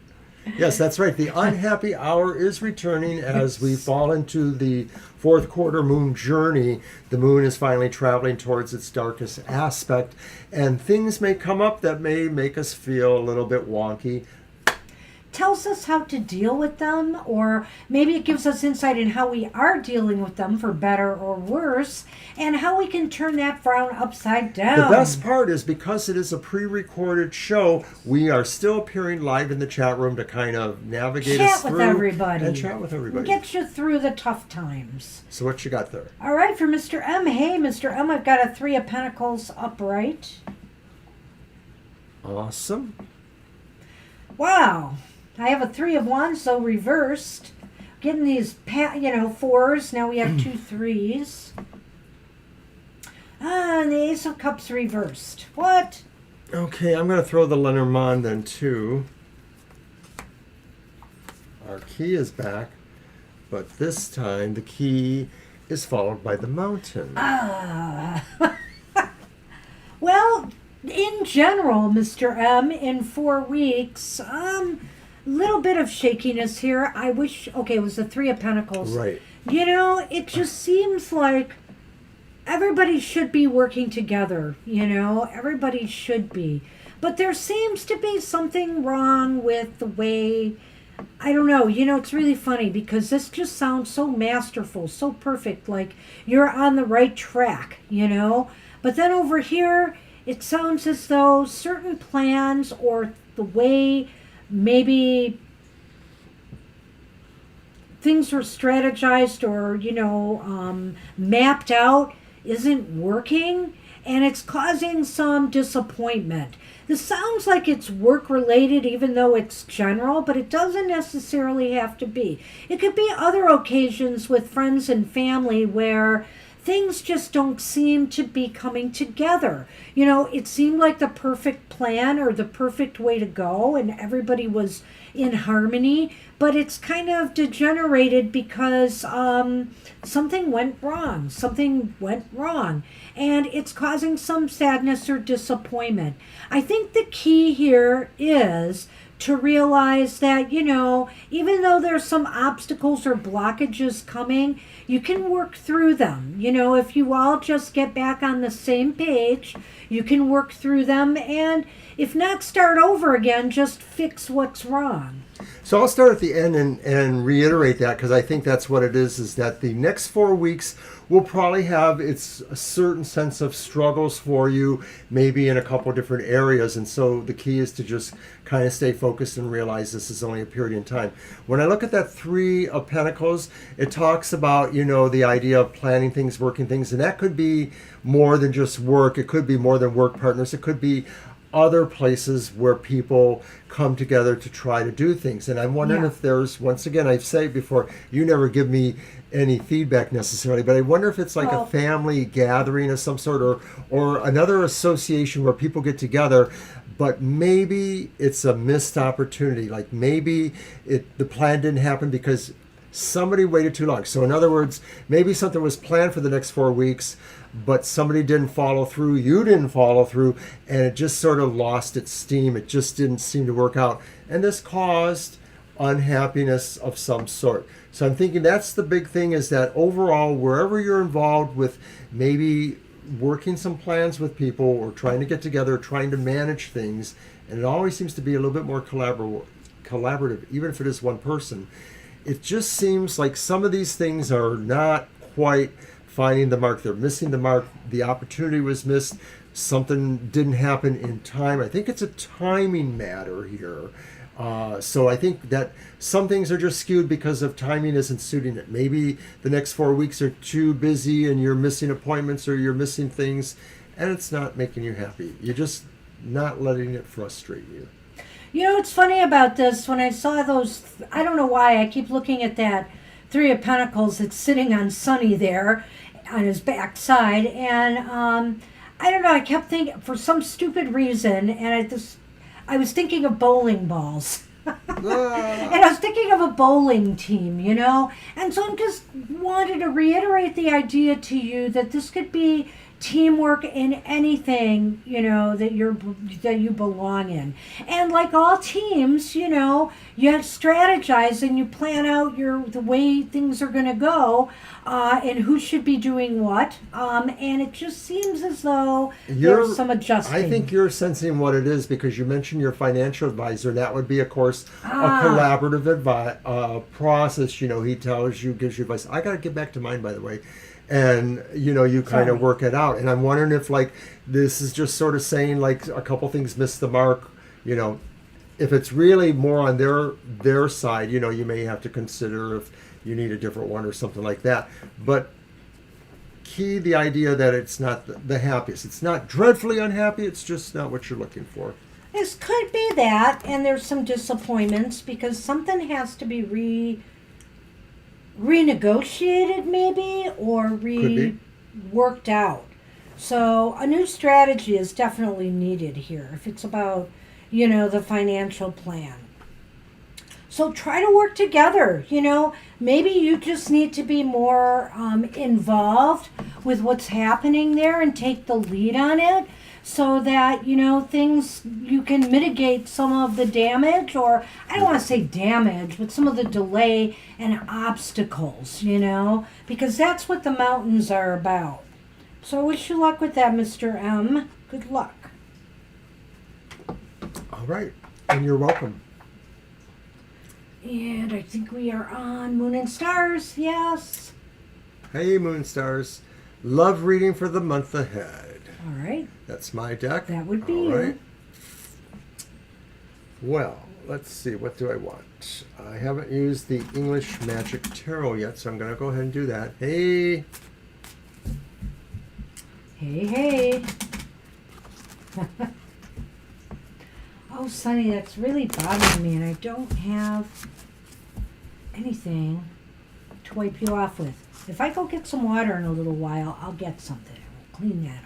Yes, that's right. The unhappy hour is returning as we fall into the fourth quarter moon journey. The moon is finally traveling towards its darkest aspect, and things may come up that may make us feel a little bit wonky. Tells us how to deal with them, or maybe it gives us insight in how we are dealing with them for better or worse, and how we can turn that frown upside down. The best part is because it is a pre-recorded show, we are still appearing live in the chat room to kind of navigate us through. Chat with everybody. Get you through the tough times. So what you got there? All right, for Mr. M. Hey, Mr. M, I've got a 3 of Pentacles upright. Awesome. Wow. I have a 3 of Wands, so reversed. Getting these, 4s. Now we have 2 3s. And the Ace of Cups reversed. What? Okay, I'm going to throw the Lenormand then, too. Our key is back, but this time the key is followed by the mountain. Well, in general, Mr. M, in 4 weeks, little bit of shakiness here. I wish, it was the 3 of Pentacles. Right. It just seems like everybody should be working together, everybody should be. But there seems to be something wrong with the way, I don't know, it's really funny because this just sounds so masterful, so perfect, like you're on the right track, But then over here, it sounds as though certain plans or the way maybe things are strategized or, mapped out isn't working, and it's causing some disappointment. This sounds like it's work related, even though it's general, but it doesn't necessarily have to be. It could be other occasions with friends and family where things just don't seem to be coming together. It seemed like the perfect plan or the perfect way to go, and everybody was in harmony, but it's kind of degenerated because something went wrong. Something went wrong, and it's causing some sadness or disappointment. I think the key here is to realize that, even though there's some obstacles or blockages coming, you can work through them. If you all just get back on the same page, you can work through them, and if not start over again, just fix what's wrong. So I'll start at the end and reiterate that, because I think that's what it is that the next 4 weeks will probably have a certain sense of struggles for you, maybe in a couple different areas. And so the key is to just kind of stay focused and realize this is only a period in time. When I look at that Three of Pentacles, it talks about, the idea of planning things, working things, and that could be more than just work. It could be more than work partners. It could be other places where people come together to try to do things. And I'm wondering if there's, once again, I've said it before, you never give me any feedback necessarily, but I wonder if it's like a family gathering of some sort, or another association where people get together, but maybe it's a missed opportunity. Like maybe the plan didn't happen because somebody waited too long. So in other words, maybe something was planned for the next 4 weeks, but somebody didn't follow through, you didn't follow through, and it just sort of lost its steam. It just didn't seem to work out. And this caused unhappiness of some sort. So I'm thinking that's the big thing, is that overall, wherever you're involved with maybe working some plans with people or trying to get together, trying to manage things, and it always seems to be a little bit more collaborative, even if it is one person, it just seems like some of these things are not quite finding the mark. They're missing the mark. The opportunity was missed. Something didn't happen in time. I think it's a timing matter here. So I think that some things are just skewed because of timing isn't suiting it. Maybe the next 4 weeks are too busy and you're missing appointments or you're missing things and it's not making you happy. You're just not letting it frustrate you. What's funny about this, when I saw those, I don't know why, I keep looking at that Three of Pentacles that's sitting on Sunny there on his backside, and I don't know, I kept thinking, for some stupid reason, and I was thinking of bowling balls. And I was thinking of a bowling team, and so I just wanted to reiterate the idea to you that this could be teamwork in anything, that you belong in. And like all teams, you strategize and you plan out the way things are going to go, and who should be doing what. And it just seems as though there's some adjusting. I think you're sensing what it is because you mentioned your financial advisor. And that would be, of course, a collaborative process. He tells you, gives you advice. I got to get back to mine, by the way. And you kind of work it out. And I'm wondering if this is just sort of saying a couple things missed the mark. If it's really more on their side, you may have to consider if you need a different one or something like that. But key the idea that it's not the happiest. It's not dreadfully unhappy. It's just not what you're looking for. This could be that, and there's some disappointments because something has to be renegotiated maybe, or worked out. So a new strategy is definitely needed here if it's about, the financial plan. So try to work together, maybe you just need to be more involved with what's happening there and take the lead on it, so that, things, you can mitigate some of the damage, or I don't want to say damage, but some of the delay and obstacles, because that's what the mountains are about. So I wish you luck with that, Mr. M. Good luck. All right. And you're welcome. And I think we are on Moon and Stars. Yes. Hey, Moon Stars. Love reading for the month ahead. All right. That's my deck. That would be All you. right. Well, let's see. What do I want? I haven't used the English Magic Tarot yet, so I'm going to go ahead and do that. Hey. Hey, hey. Oh, Sonny, that's really bothering me, and I don't have anything to wipe you off with. If I go get some water in a little while, I'll get something. I'll clean that up.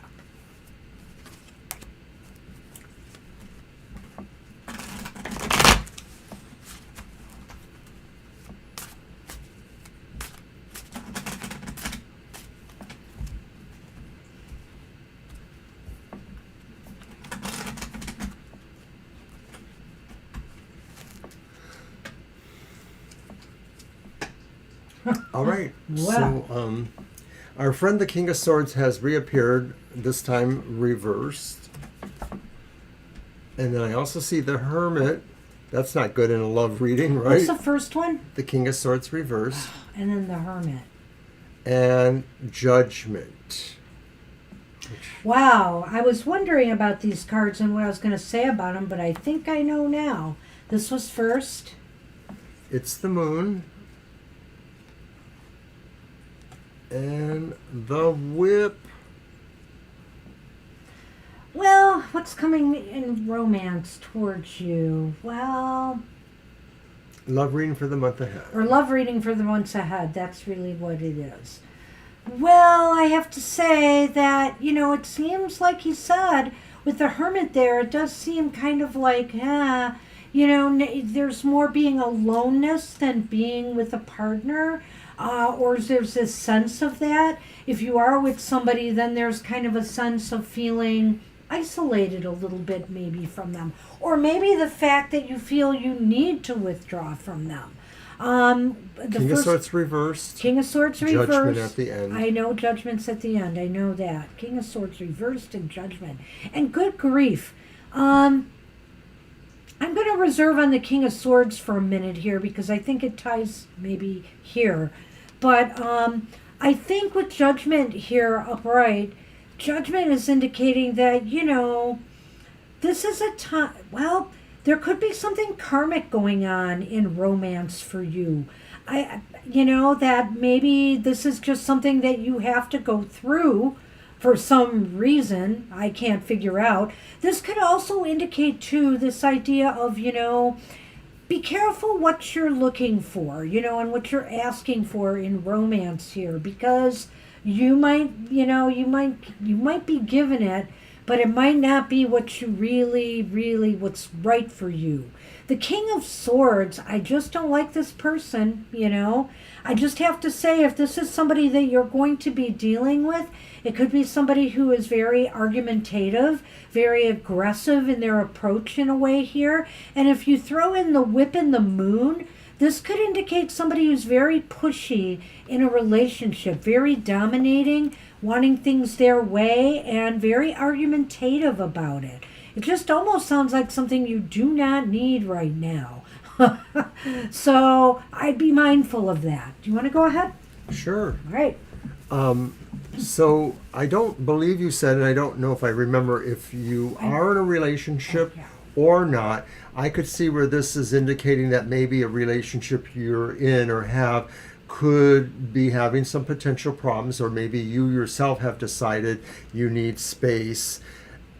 All right. Wow. So, our friend the King of Swords has reappeared, this time reversed. And then I also see the Hermit. That's not good in a love reading, right? What's the first one? The King of Swords reversed. And then the Hermit. And Judgment. Wow, I was wondering about these cards and what I was going to say about them, but I think I know now. This was first. It's the Moon. And the Whip. Well, what's coming in romance towards you? Well, Love reading for the month ahead. or love reading for the months ahead. That's really what it is. Well, I have to say that, it seems like he said with the Hermit there, it does seem kind of like, there's more being aloneness than being with a partner. Or there's this sense of that. If you are with somebody, then there's kind of a sense of feeling isolated a little bit maybe from them. Or maybe the fact that you feel you need to withdraw from them. King of Swords reversed. King of Swords reversed. Judgment at the end. I know Judgment's at the end. I know that. King of Swords reversed and Judgment. And good grief. I'm going to reserve on the King of Swords for a minute here because I think it ties maybe here. But I think with Judgment here upright, Judgment is indicating that, this is a time, well, there could be something karmic going on in romance for you. That maybe this is just something that you have to go through for some reason I can't figure out. This could also indicate, too, this idea of, be careful what you're looking for, and what you're asking for in romance here, because you might be given it, but it might not be what you really what's right for you. The King of Swords, I just don't like this person, I just have to say, if this is somebody that you're going to be dealing with, it could be somebody who is very argumentative, very aggressive in their approach in a way here. And if you throw in the Whip and the Moon, this could indicate somebody who's very pushy in a relationship, very dominating, wanting things their way, and very argumentative about it. It just almost sounds like something you do not need right now. So I'd be mindful of that. Do you want to go ahead? Sure. All right. So I don't believe you said, and I don't know if I remember if you are in a relationship or not. I could see where this is indicating that maybe a relationship you're in or have could be having some potential problems, or maybe you yourself have decided you need space.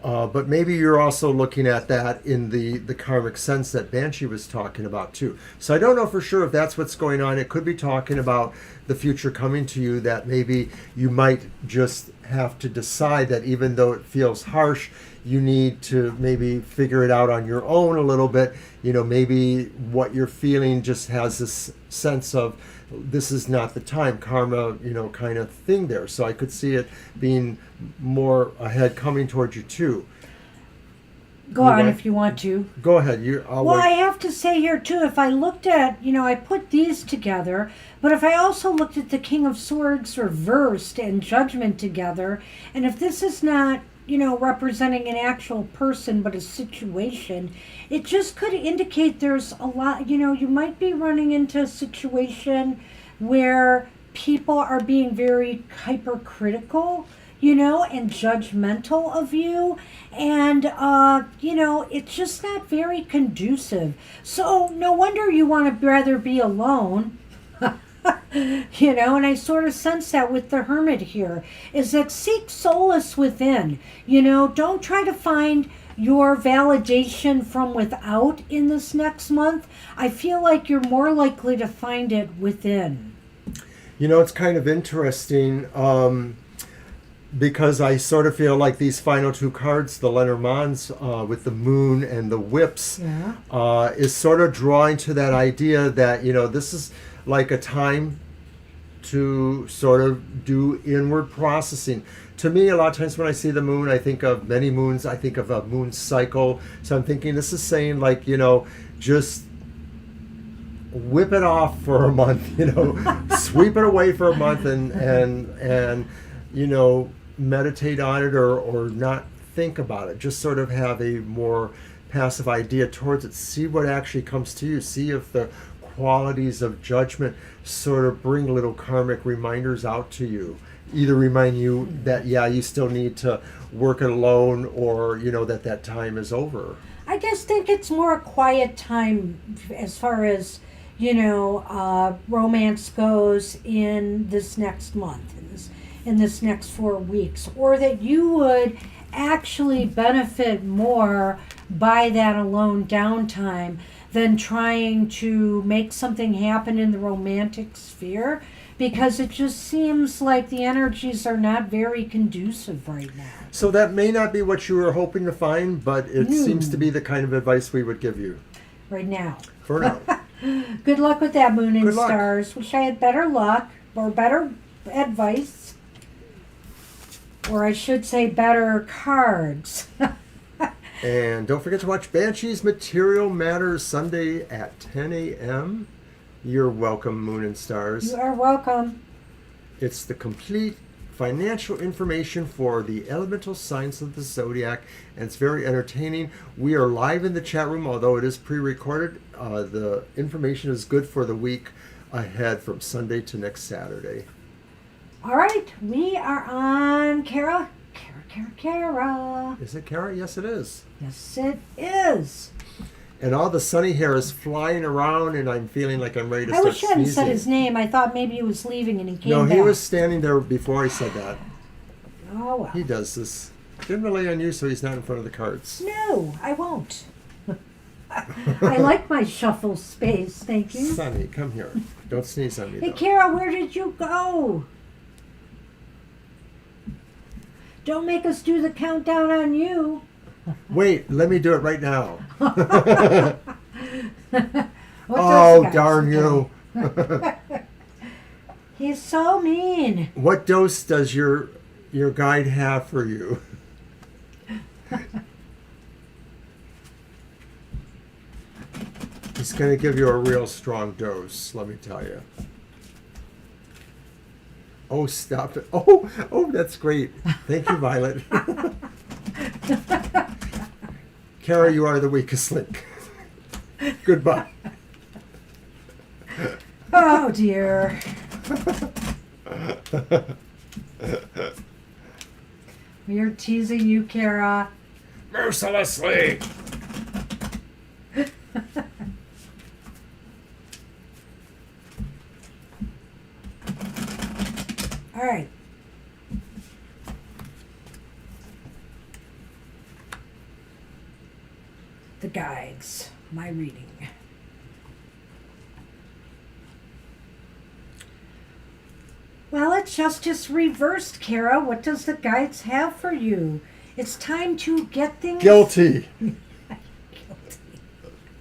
But maybe you're also looking at that in the karmic sense that Banshee was talking about too. So I don't know for sure if that's what's going on. It could be talking about the future coming to you, that maybe you might just have to decide that even though it feels harsh, you need to maybe figure it out on your own a little bit. Maybe what you're feeling just has this sense of this is not the time, karma, kind of thing there. So I could see it being more ahead coming towards you too. Go on if you want to. Go ahead. I'll Well, wait. I have to say here too, if I looked at, I put these together, but if I also looked at the King of Swords reversed and Judgment together, and if this is not, representing an actual person but a situation, it just could indicate there's a lot, you might be running into a situation where people are being very hypercritical, and judgmental of you. And, it's just not very conducive. So no wonder you want to rather be alone. And I sort of sense that with the Hermit here, is that seek solace within. Don't try to find your validation from without in this next month. I feel like you're more likely to find it within. It's kind of interesting because I sort of feel like these final two cards, the Lenormands with the Moon and the Whips, is sort of drawing to that idea that, this is like a time to sort of do inward processing. To me, a lot of times when I see the moon, I think of many moons. I think of a moon cycle. So I'm thinking this is saying like, just whip it off for a month, sweep it away for a month and meditate on it or not think about it. Just sort of have a more passive idea towards it. See what actually comes to you. See if the qualities of judgment sort of bring little karmic reminders out to you. Either remind you that, you still need to work it alone or, that time is over. I just think it's more a quiet time as far as, romance goes in this next month, in this next 4 weeks, or that you would actually benefit more by that alone downtime than trying to make something happen in the romantic sphere, because it just seems like the energies are not very conducive right now. So that may not be what you were hoping to find, but it seems to be the kind of advice we would give you. Right now. For now. Good luck with that, Moon and Good luck. Stars. Wish I had better luck or better advice. Or I should say better cards. And don't forget to watch Banshee's Material Matters Sunday at 10 a.m. You're welcome, Moon and Stars. You are welcome. It's the complete financial information for the elemental signs of the zodiac, and it's very entertaining. We are live in the chat room, although it is pre-recorded. The information is good for the week ahead from Sunday to next Saturday. All right, we are on Kara. Is it Kara? Yes, it is. Yes, it is. And all the sunny hair is flying around, and I'm feeling like I'm ready to I start wish I hadn't said sneezing. his name. I thought maybe he was leaving and he came No, back. he was standing there before I said that. Oh, well. He does this. Didn't rely on you, so he's not in front of the cards. No, I won't. I like my shuffle space, thank you. Sonny, come here. Don't sneeze on me, Hey, though. Kara, where did you go? Don't make us do the countdown on you. Wait, let me do it right now. What Oh, does darn you. He's so mean. What dose does your guide have for you? He's going to give you a real strong dose, let me tell you. Oh, stop it. Oh, that's great. Thank you, Violet. Kara, you are the weakest link. Goodbye. Oh, dear. We're teasing you, Kara. Mercilessly. All right. The guides, my reading. Well, it's just reversed, Kara. What does the guides have for you? It's time to get things... Guilty.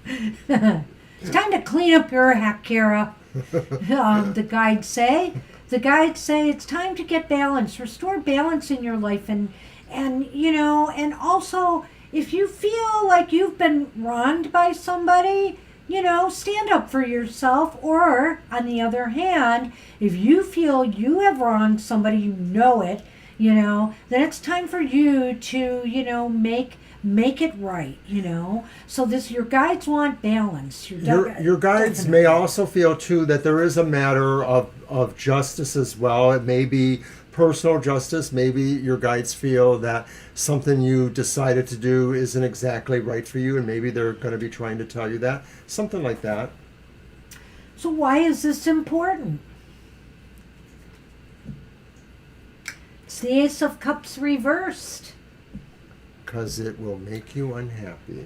It's time to clean up your act, Kara. The guides say it's time to get balance, restore balance in your life, and also if you feel like you've been wronged by somebody, stand up for yourself. Or, on the other hand, if you feel you have wronged somebody, you know it, then it's time for you to, make it right, So your guides want balance. Your guides may also feel too that there is a matter of justice as well. It may be personal justice. Maybe your guides feel that something you decided to do isn't exactly right for you, and maybe they're going to be trying to tell you that. Something like that. So why is this important? It's the Ace of Cups reversed. Because it will make you unhappy.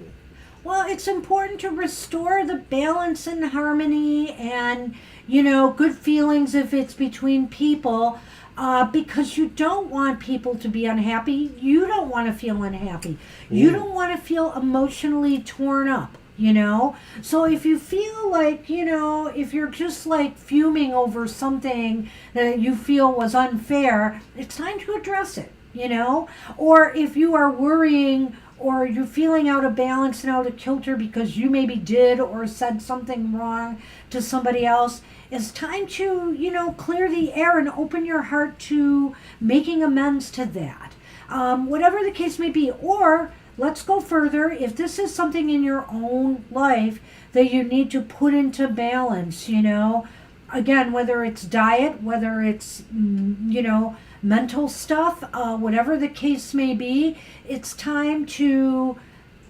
Well, it's important to restore the balance and harmony and, good feelings if it's between people, because you don't want people to be unhappy. You don't want to feel unhappy. You don't want to feel emotionally torn up, So if you feel like, if you're just like fuming over something that you feel was unfair, it's time to address it. Or if you are worrying or you're feeling out of balance and out of kilter because you maybe did or said something wrong to somebody else, it's time to, clear the air and open your heart to making amends to that. Whatever the case may be. Or let's go further. If this is something in your own life that you need to put into balance, again, whether it's diet, whether it's, mental stuff, whatever the case may be, it's time to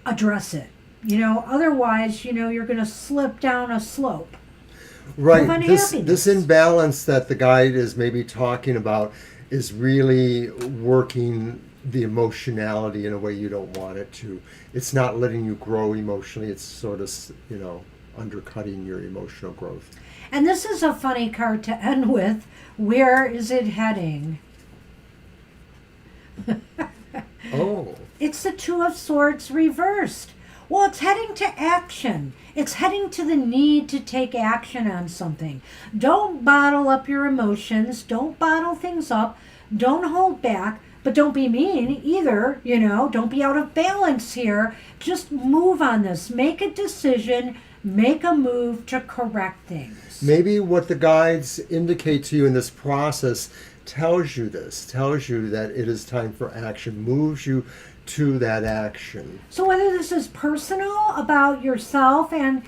address it. Otherwise, you're going to slip down a slope. Right. This imbalance that the guide is maybe talking about is really working the emotionality in a way you don't want it to. It's not letting you grow emotionally. It's sort of, undercutting your emotional growth. And this is a funny card to end with. Where is it heading? Oh. It's the Two of Swords reversed. Well, it's heading to action. It's heading to the need to take action on something. Don't bottle up your emotions. Don't bottle things up. Don't hold back. But don't be mean either. Don't be out of balance here. Just move on this. Make a decision. Make a move to correct things. Maybe what the guides indicate to you in this process tells you that it is time for action, moves you to that action. So whether this is personal about yourself and,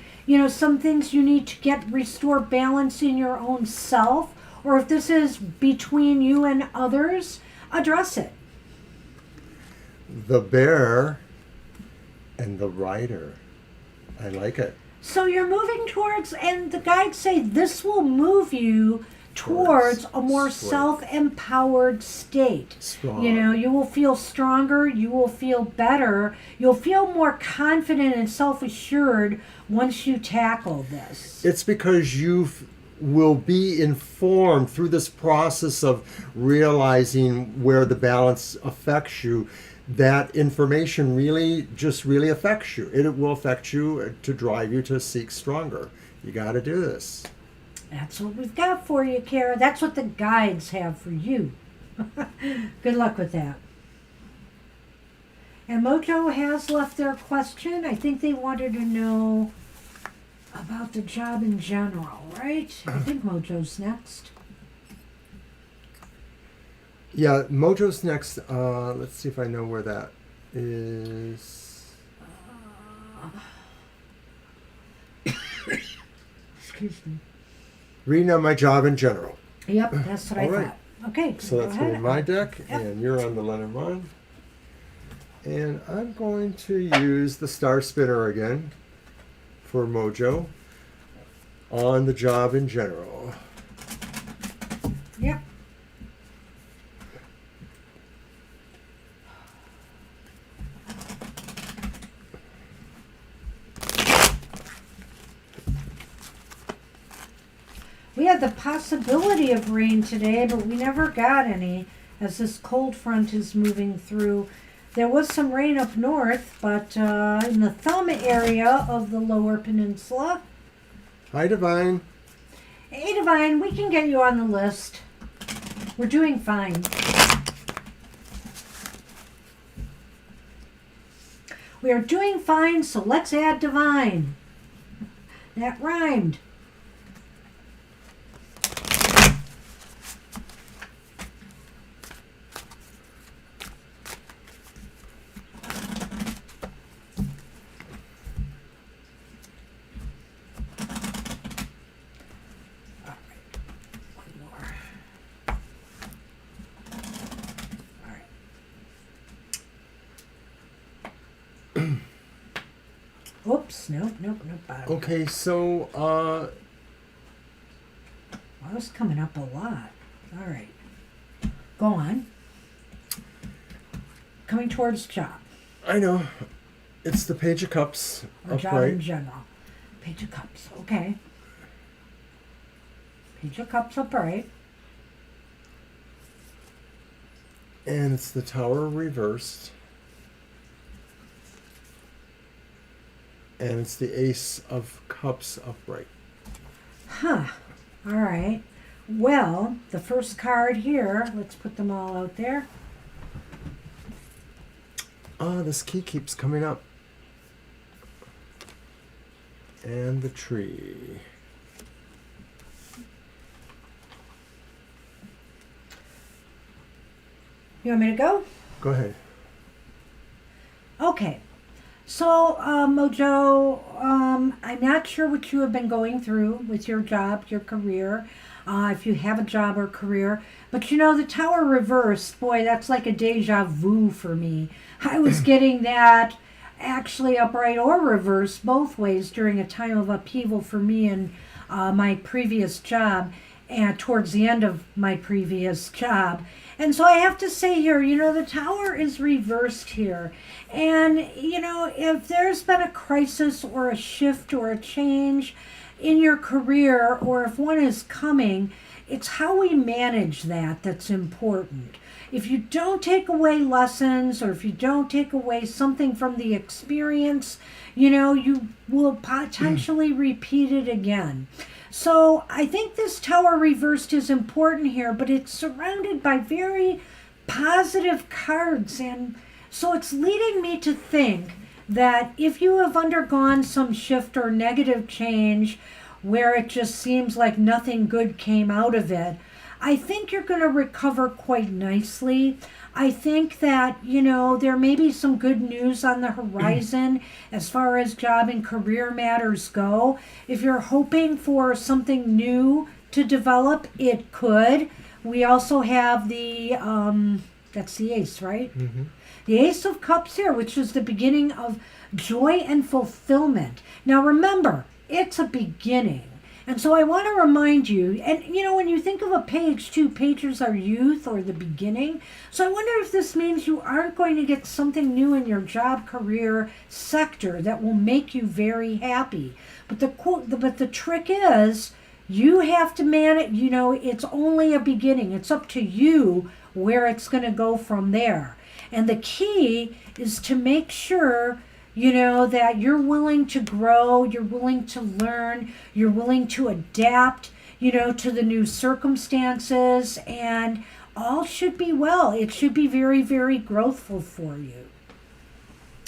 some things you need to restore balance in your own self, or if this is between you and others, address it. The Bear and the Rider. I like it. So you're moving towards, and the guides say this will move you towards a more self-empowered state. Strong. You will feel stronger, you will feel better, you'll feel more confident and self-assured once you tackle this. It's because you will be informed through this process of realizing where the balance affects you. That information really affects you. It will affect you to drive you to seek stronger. You got to do this. That's what we've got for you, Kara. That's what the guides have for you. Good luck with that. And Mojo has left their question. I think they wanted to know about the job in general, right? I think Mojo's next. Yeah, Mojo's next. Let's see if I know where that is. Excuse me. Reading on my job in general. Yep, that's what I thought. Okay. So that's going to be my deck, Yep. and you're on the Lenormand. And I'm going to use the Star Spinner again for Mojo on the job in general. Yep. We had the possibility of rain today, but we never got any as this cold front is moving through. There was some rain up north, but in the thumb area of the lower peninsula. Hi, Divine. Hey, Divine, we can get you on the list. We're doing fine. We are doing fine, so let's add divine. That rhymed. Oops, nope. Okay, so Well, it's coming up a lot. All right. Go on. Coming towards job. I know it's the Page of Cups Or job in upright, general. Page of Cups. Okay. Page of Cups upright. and it's the Tower reversed, and it's the Ace of Cups upright. Huh. All right. Well, the first card here, let's put them all out there. This key keeps coming up. And the tree. You want me to go? Go ahead. Okay. So, Mojo, I'm not sure what you have been going through with your job, your career, if you have a job or career. But you know, the Tower reversed, boy, that's like a deja vu for me. I was getting that actually upright or reversed both ways during a time of upheaval for me in my previous job and towards the end of my previous job. And so I have to say here, you know, the Tower is reversed here. And, you know, if there's been a crisis or a shift or a change in your career, or if one is coming, it's how we manage that that's important. If you don't take away lessons, or if you don't take away something from the experience, you know, you will potentially repeat it again. So I think this Tower reversed is important here, but it's surrounded by very positive cards. And so it's leading me to think that if you have undergone some shift or negative change where it just seems like nothing good came out of it, I think you're going to recover quite nicely. I think that, you know, there may be some good news on the horizon as far as job and career matters go. If you're hoping for something new to develop, it could. We also have the, that's the ace, right? Mm-hmm. The Ace of Cups here, which is the beginning of joy and fulfillment. Now remember, it's a beginning. And so I want to remind you, and you know, when you think of a page too, pages are youth or the beginning. So I wonder if this means you aren't going to get something new in your job career sector that will make you very happy. But the trick is you have to manage, you know, it's only a beginning. It's up to you where it's going to go from there. And the key is to make sure, you know, that you're willing to grow, you're willing to learn, you're willing to adapt, you know, to the new circumstances, and all should be well. It should be very, very growthful for you.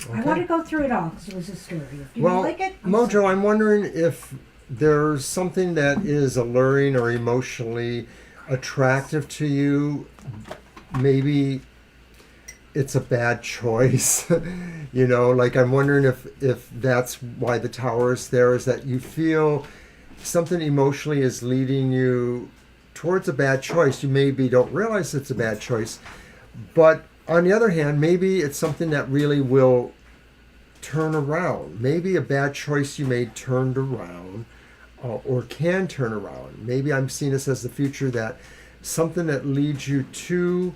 Okay. I want to go through it all because it was a story. If you Well, like it, Mojo, I'm wondering if there's something that is alluring or emotionally attractive to you. Maybe it's a bad choice. You know, like I'm wondering if that's why the Tower is there, is that you feel something emotionally is leading you towards a bad choice. You maybe don't realize it's a bad choice, but on the other hand, maybe it's something that really will turn around. Maybe a bad choice you made turned around, or can turn around. Maybe I'm seeing this as the future, that something that leads you to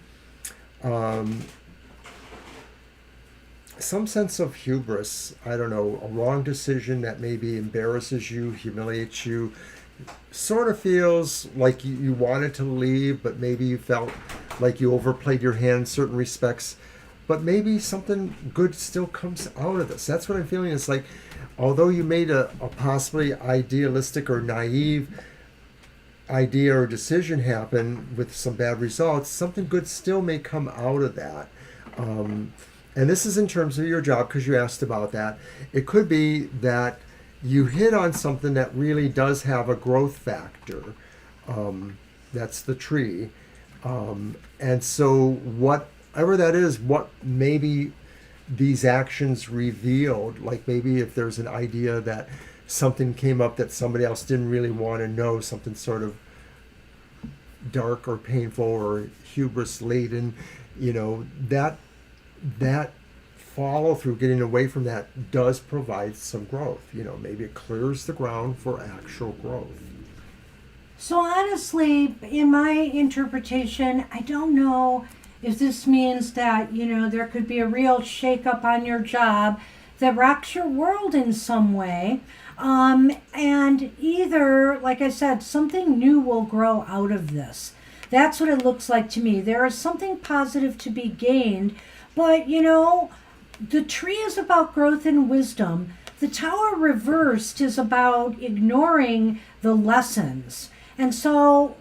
some sense of hubris. I don't know, a wrong decision that maybe embarrasses you, humiliates you, sort of feels like you wanted to leave, but maybe you felt like you overplayed your hand in certain respects. But maybe something good still comes out of this. That's what I'm feeling. It's like, although you made a possibly idealistic or naive idea or decision happen with some bad results, something good still may come out of that. and this is in terms of your job because you asked about that. It could be that you hit on something that really does have a growth factor. That's the tree. And so, whatever that is, what maybe these actions revealed, like maybe if there's an idea that something came up that somebody else didn't really want to know, something sort of dark or painful or hubris laden, that follow through, getting away from that, does provide some growth. Maybe it clears the ground for actual growth. So honestly, in my interpretation, I don't know if this means that, there could be a real shakeup on your job that rocks your world in some way. And either, like I said, something new will grow out of this. That's what it looks like to me. There is something positive to be gained, but the tree is about growth and wisdom. The tower reversed is about ignoring the lessons. And so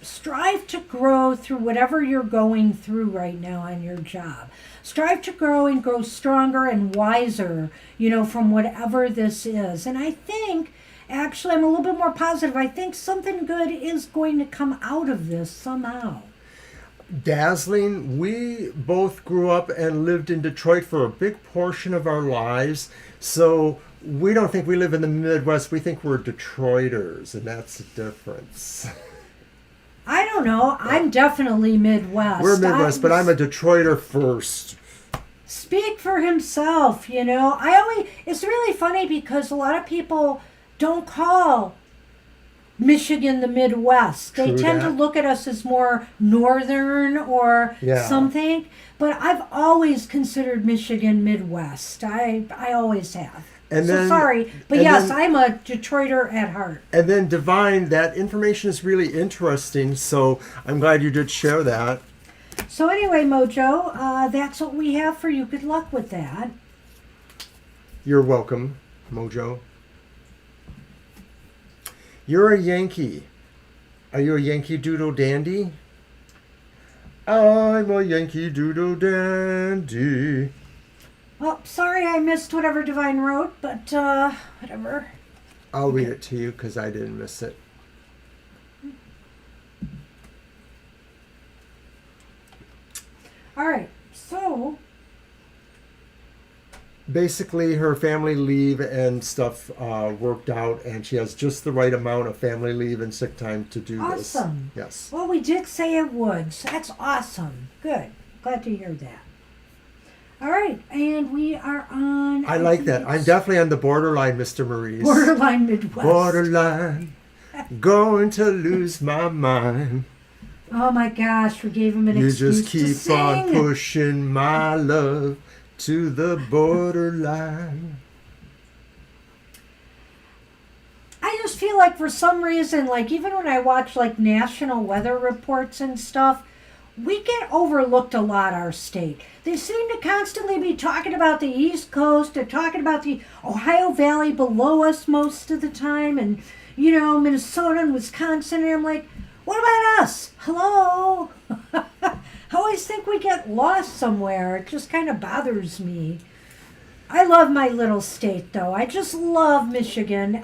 strive to grow through whatever you're going through right now on your job. Strive to grow and grow stronger and wiser, from whatever this is. And I think, actually, I'm a little bit more positive. I think something good is going to come out of this somehow. Dazzling. We both grew up and lived in Detroit for a big portion of our lives. So we don't think we live in the Midwest. We think we're Detroiters, and that's the difference. I don't know. I'm definitely Midwest. We're Midwest, but I'm a Detroiter first. Speak for himself, it's really funny because a lot of people don't call Michigan the Midwest. They tend to look at us as more northern or something. But I've always considered Michigan Midwest. I always have. And so then, sorry, but yes, I'm a Detroiter at heart. And then Divine, that information is really interesting, so I'm glad you did share that. So anyway, Mojo, that's what we have for you. Good luck with that. You're welcome, Mojo. You're a Yankee. Are you a Yankee Doodle Dandy? I'm a Yankee Doodle Dandy. Well, sorry I missed whatever Divine wrote, but whatever. I'll read it to you because I didn't miss it. All right, so basically her family leave and stuff worked out, and she has just the right amount of family leave and sick time to do this. Awesome. Yes. Well, we did say it would, so that's awesome. Good. Glad to hear that. All right, and we are on... I like that. I'm definitely on the borderline, Mr. Maurice. Borderline Midwest. Borderline, going to lose my mind. Oh my gosh, we gave him an excuse to sing. You just keep on pushing my love to the borderline. I just feel like for some reason, like even when I watch like national weather reports and stuff, we get overlooked a lot, our state. They seem to constantly be talking about the East Coast. They're talking about the Ohio Valley below us most of the time. And, Minnesota and Wisconsin. And I'm like, what about us? Hello? I always think we get lost somewhere. It just kind of bothers me. I love my little state, though. I just love Michigan.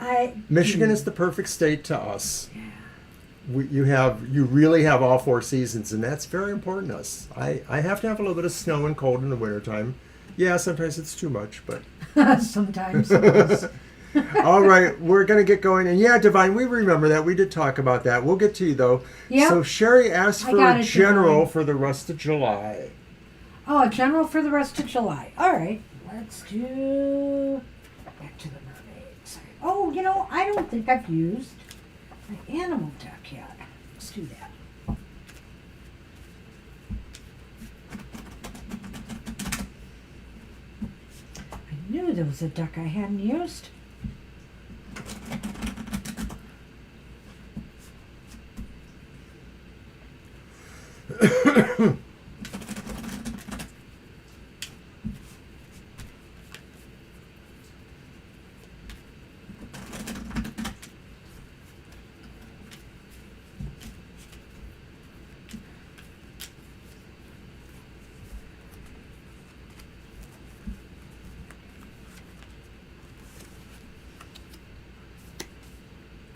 Michigan is the perfect state to us. Yeah. You really have all four seasons, and that's very important to us. I have to have a little bit of snow and cold in the wintertime. Yeah, sometimes it's too much, but... Sometimes it is. All right, we're going to get going. And yeah, Divine, we remember that. We did talk about that. We'll get to you, though. Yep. So Sherry asked for a general for the rest of July. Oh, a general for the rest of July. All right. Let's do... Back to the mermaids. Oh, I don't think I've used my animal deck yet. Let's do that. I knew there was a deck I hadn't used.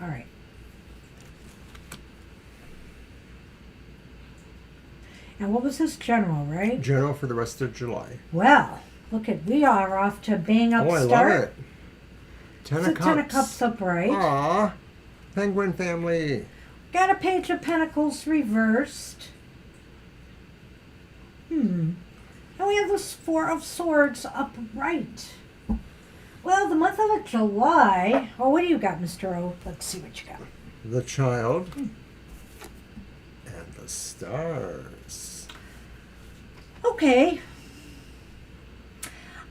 All right. And what was this? General, right? General for the rest of July. Well, we are off to bang up Oh, I start. love it. Ten of Cups. Ten of Cups upright. Aw, Penguin family. Got a Page of Pentacles reversed. And we have this Four of Swords upright. Well, the month of July. Oh, what do you got, Mr. O? Let's see what you got. The Child. And the Stars. Okay.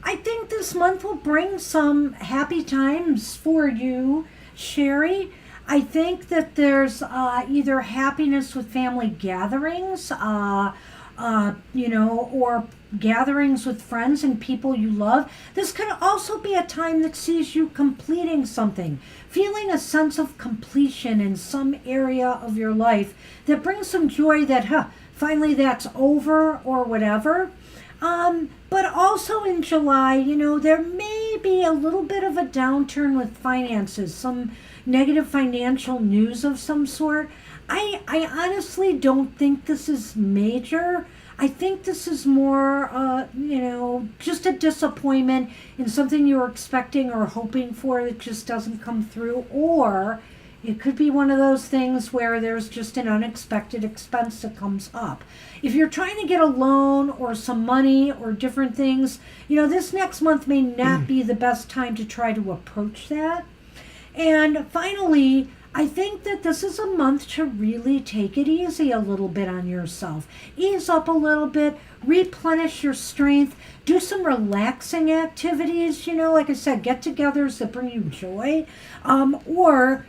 I think this month will bring some happy times for you, Sherry. I think that there's either happiness with family gatherings, or gatherings with friends and people you love. This could also be a time that sees you completing something, feeling a sense of completion in some area of your life that brings some joy that, finally that's over or whatever. But also in July, there may be a little bit of a downturn with finances, some negative financial news of some sort. I honestly don't think this is major. I think this is more, just a disappointment in something you were expecting or hoping for that just doesn't come through. Or it could be one of those things where there's just an unexpected expense that comes up. If you're trying to get a loan or some money or different things, this next month may not be the best time to try to approach that. And finally, I think that this is a month to really take it easy a little bit on yourself. Ease up a little bit, replenish your strength, do some relaxing activities, like I said, get-togethers that bring you joy, or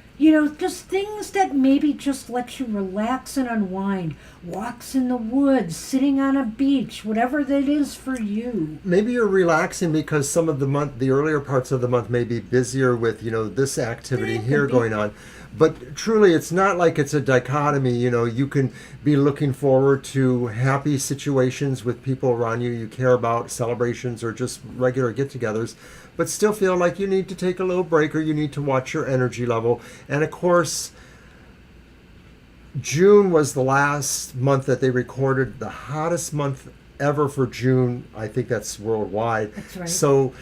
just things that maybe just let you relax and unwind. Walks in the woods, sitting on a beach, whatever that is for you. Maybe you're relaxing because some of the earlier parts of the month may be busier with, this activity here going on. But truly, it's not like it's a dichotomy. You can be looking forward to happy situations with people around you care about, celebrations or just regular get-togethers, but still feel like you need to take a little break or you need to watch your energy level. And of course, June was the last month that they recorded the hottest month ever for June. I think that's worldwide. That's right. So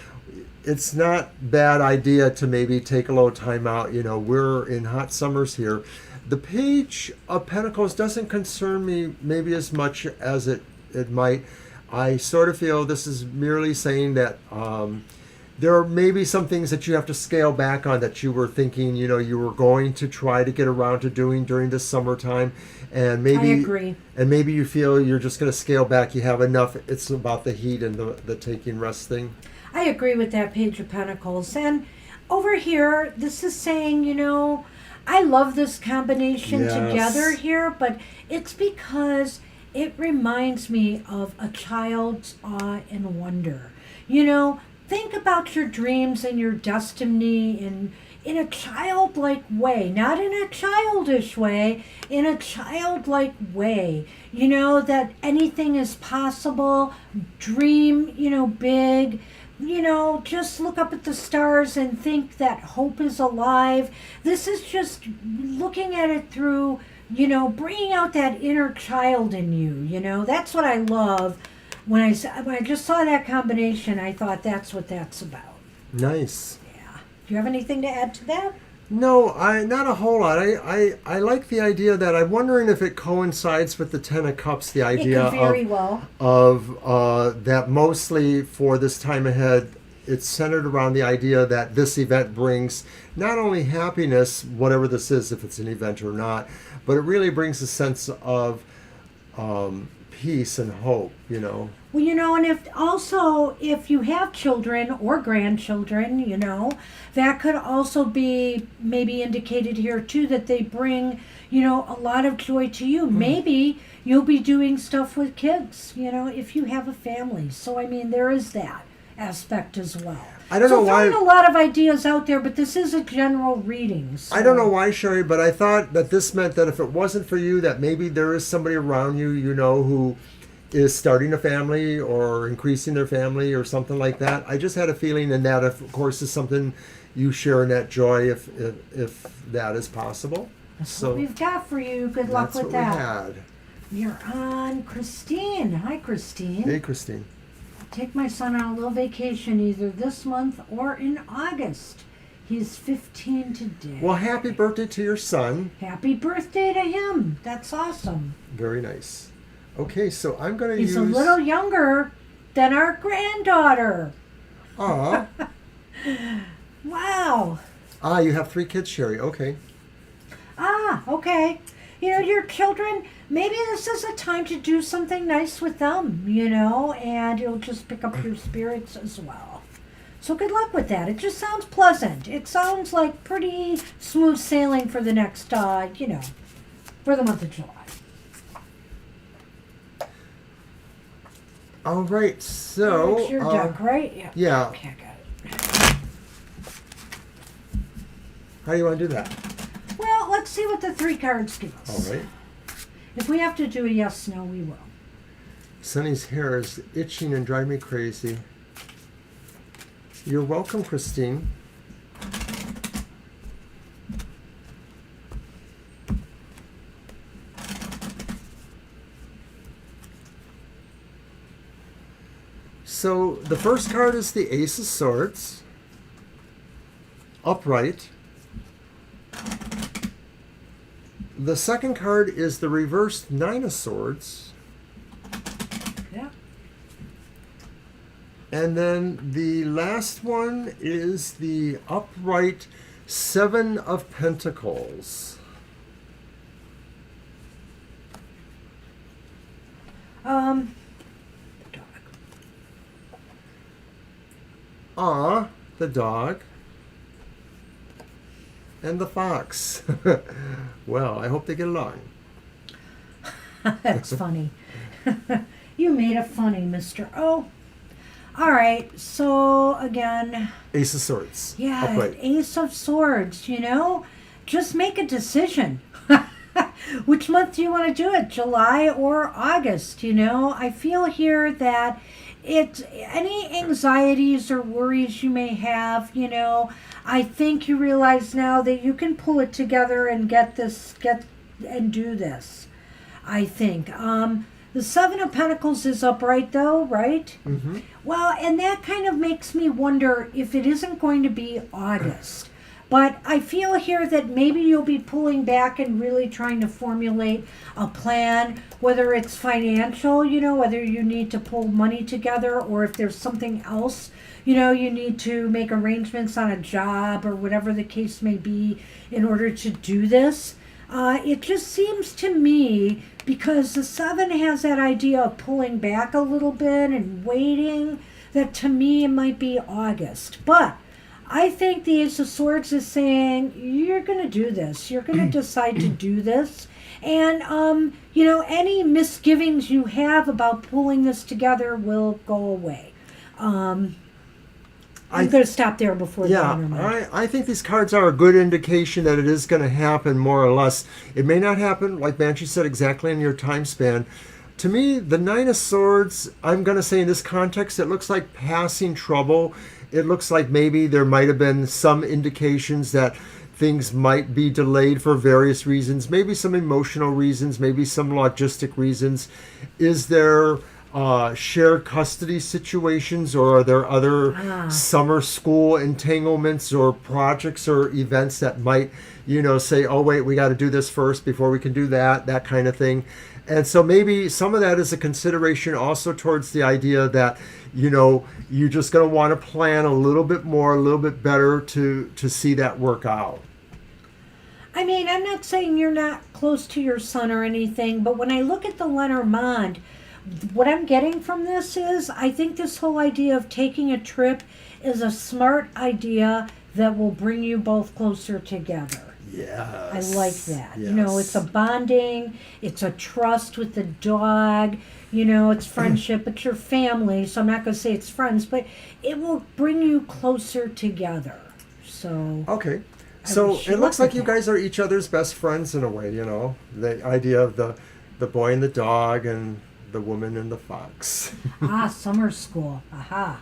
it's not bad idea to maybe take a little time out. We're in hot summers here. The Page of Pentacles doesn't concern me maybe as much as it might. I sort of feel this is merely saying that there are maybe some things that you have to scale back on that you were thinking, you were going to try to get around to doing during the summertime. And maybe, I agree. And maybe you feel you're just going to scale back. You have enough. It's about the heat and the taking rest thing. I agree with that, Page of Pentacles. And over here, this is saying, I love this combination together here, but it's because it reminds me of a child's awe and wonder. Think about your dreams and your destiny in a childlike way, not in a childish way, in a childlike way. That anything is possible. Dream, big. Just look up at the stars and think that hope is alive. This is just looking at it through, bringing out that inner child in you. That's what I love. When I just saw that combination, I thought that's what that's about. Nice. Yeah. Do you have anything to add to that? No, not a whole lot. I like the idea that I'm wondering if it coincides with the Ten of Cups, the idea it could very well. of that mostly for this time ahead, it's centered around the idea that this event brings not only happiness, whatever this is, if it's an event or not, but it really brings a sense of peace and hope, Well, and if you have children or grandchildren, that could also be maybe indicated here too, that they bring, a lot of joy to you. Maybe you'll be doing stuff with kids, if you have a family. So, there is that aspect as well. I don't know why. So throwing a lot of ideas out there, but this is a general reading. So. I don't know why, Sherry, but I thought that this meant that if it wasn't for you, that maybe there is somebody around you, who is starting a family or increasing their family or something like that. I just had a feeling, and that, of course, is something you share in that joy if that is possible. That's what we've got for you. Good luck with that. That's what we had. You're on Christine. Hi, Christine. Hey, Christine. Take my son on a little vacation either this month or in August. He's 15 today. Well, happy birthday to your son. Happy birthday to him. That's awesome. Very nice. Okay, so I'm going to use... He's a little younger than our granddaughter. Aw. Wow. You have 3 kids, Sherry. Okay. Okay. You know, your children, maybe this is a time to do something nice with them, you know, and it'll just pick up your spirits as well. So good luck with that. It just sounds pleasant. It sounds like pretty smooth sailing for the next, for the month of July. All right, so... It's your deck, right? Yeah. Yeah. Okay, I got it. How do you want to do that? Well, let's see what the 3 cards give us. All right. If we have to do a yes, no, we will. Sonny's hair is itching and driving me crazy. You're welcome, Christine. So the first card is the Ace of Swords, upright. The second card is the reversed Nine of Swords. Yeah. And then the last one is the upright Seven of Pentacles. Dog. The dog. And the fox. Well, I hope they get along. That's funny. You made it funny, Mr. O. All right, so again... Ace of Swords. Yeah, upright. Ace of Swords, you know? Just make a decision. Which month do you want to do it? July or August, you know? I feel here that it's any anxieties or worries you may have, you know, I think you realize now that you can pull it together and get and do this. I think. The Seven of Pentacles is upright though, right? Mm-hmm. Well, and that kind of makes me wonder if it isn't going to be August. But I feel here that maybe you'll be pulling back and really trying to formulate a plan, whether it's financial, you know, whether you need to pull money together or if there's something else, you know, you need to make arrangements on a job or whatever the case may be in order to do this. It just seems to me, because the 7 has that idea of pulling back a little bit and waiting, that to me it might be August. But I think the Ace of Swords is saying, you're going to do this. You're going to decide to do this. And, you know, any misgivings you have about pulling this together will go away. I'm going to stop there before the internet. I think these cards are a good indication that it is going to happen more or less. It may not happen, like Banshee said, exactly in your time span. To me, the Nine of Swords, I'm going to say in this context, it looks like passing trouble. It looks like maybe there might have been some indications that things might be delayed for various reasons, maybe some emotional reasons, maybe some logistic reasons. Is there shared custody situations, or are there other summer school entanglements or projects or events that might, you know, say, oh, wait, we got to do this first before we can do that kind of thing. And so maybe some of that is a consideration also towards the idea that, you know, you're just going to want to plan a little bit more, a little bit better to see that work out. I mean, I'm not saying you're not close to your son or anything, but when I look at the Lenormand, what I'm getting from this is I think this whole idea of taking a trip is a smart idea that will bring you both closer together. Yes. I like that. Yes. You know, it's a bonding, it's a trust with the dog, you know, it's friendship, it's your family, so I'm not going to say it's friends, but it will bring you closer together. So okay. So it looks like you guys are each other's best friends in a way, you know, the idea of the boy and the dog and The Woman and the Fox. Summer school. Aha.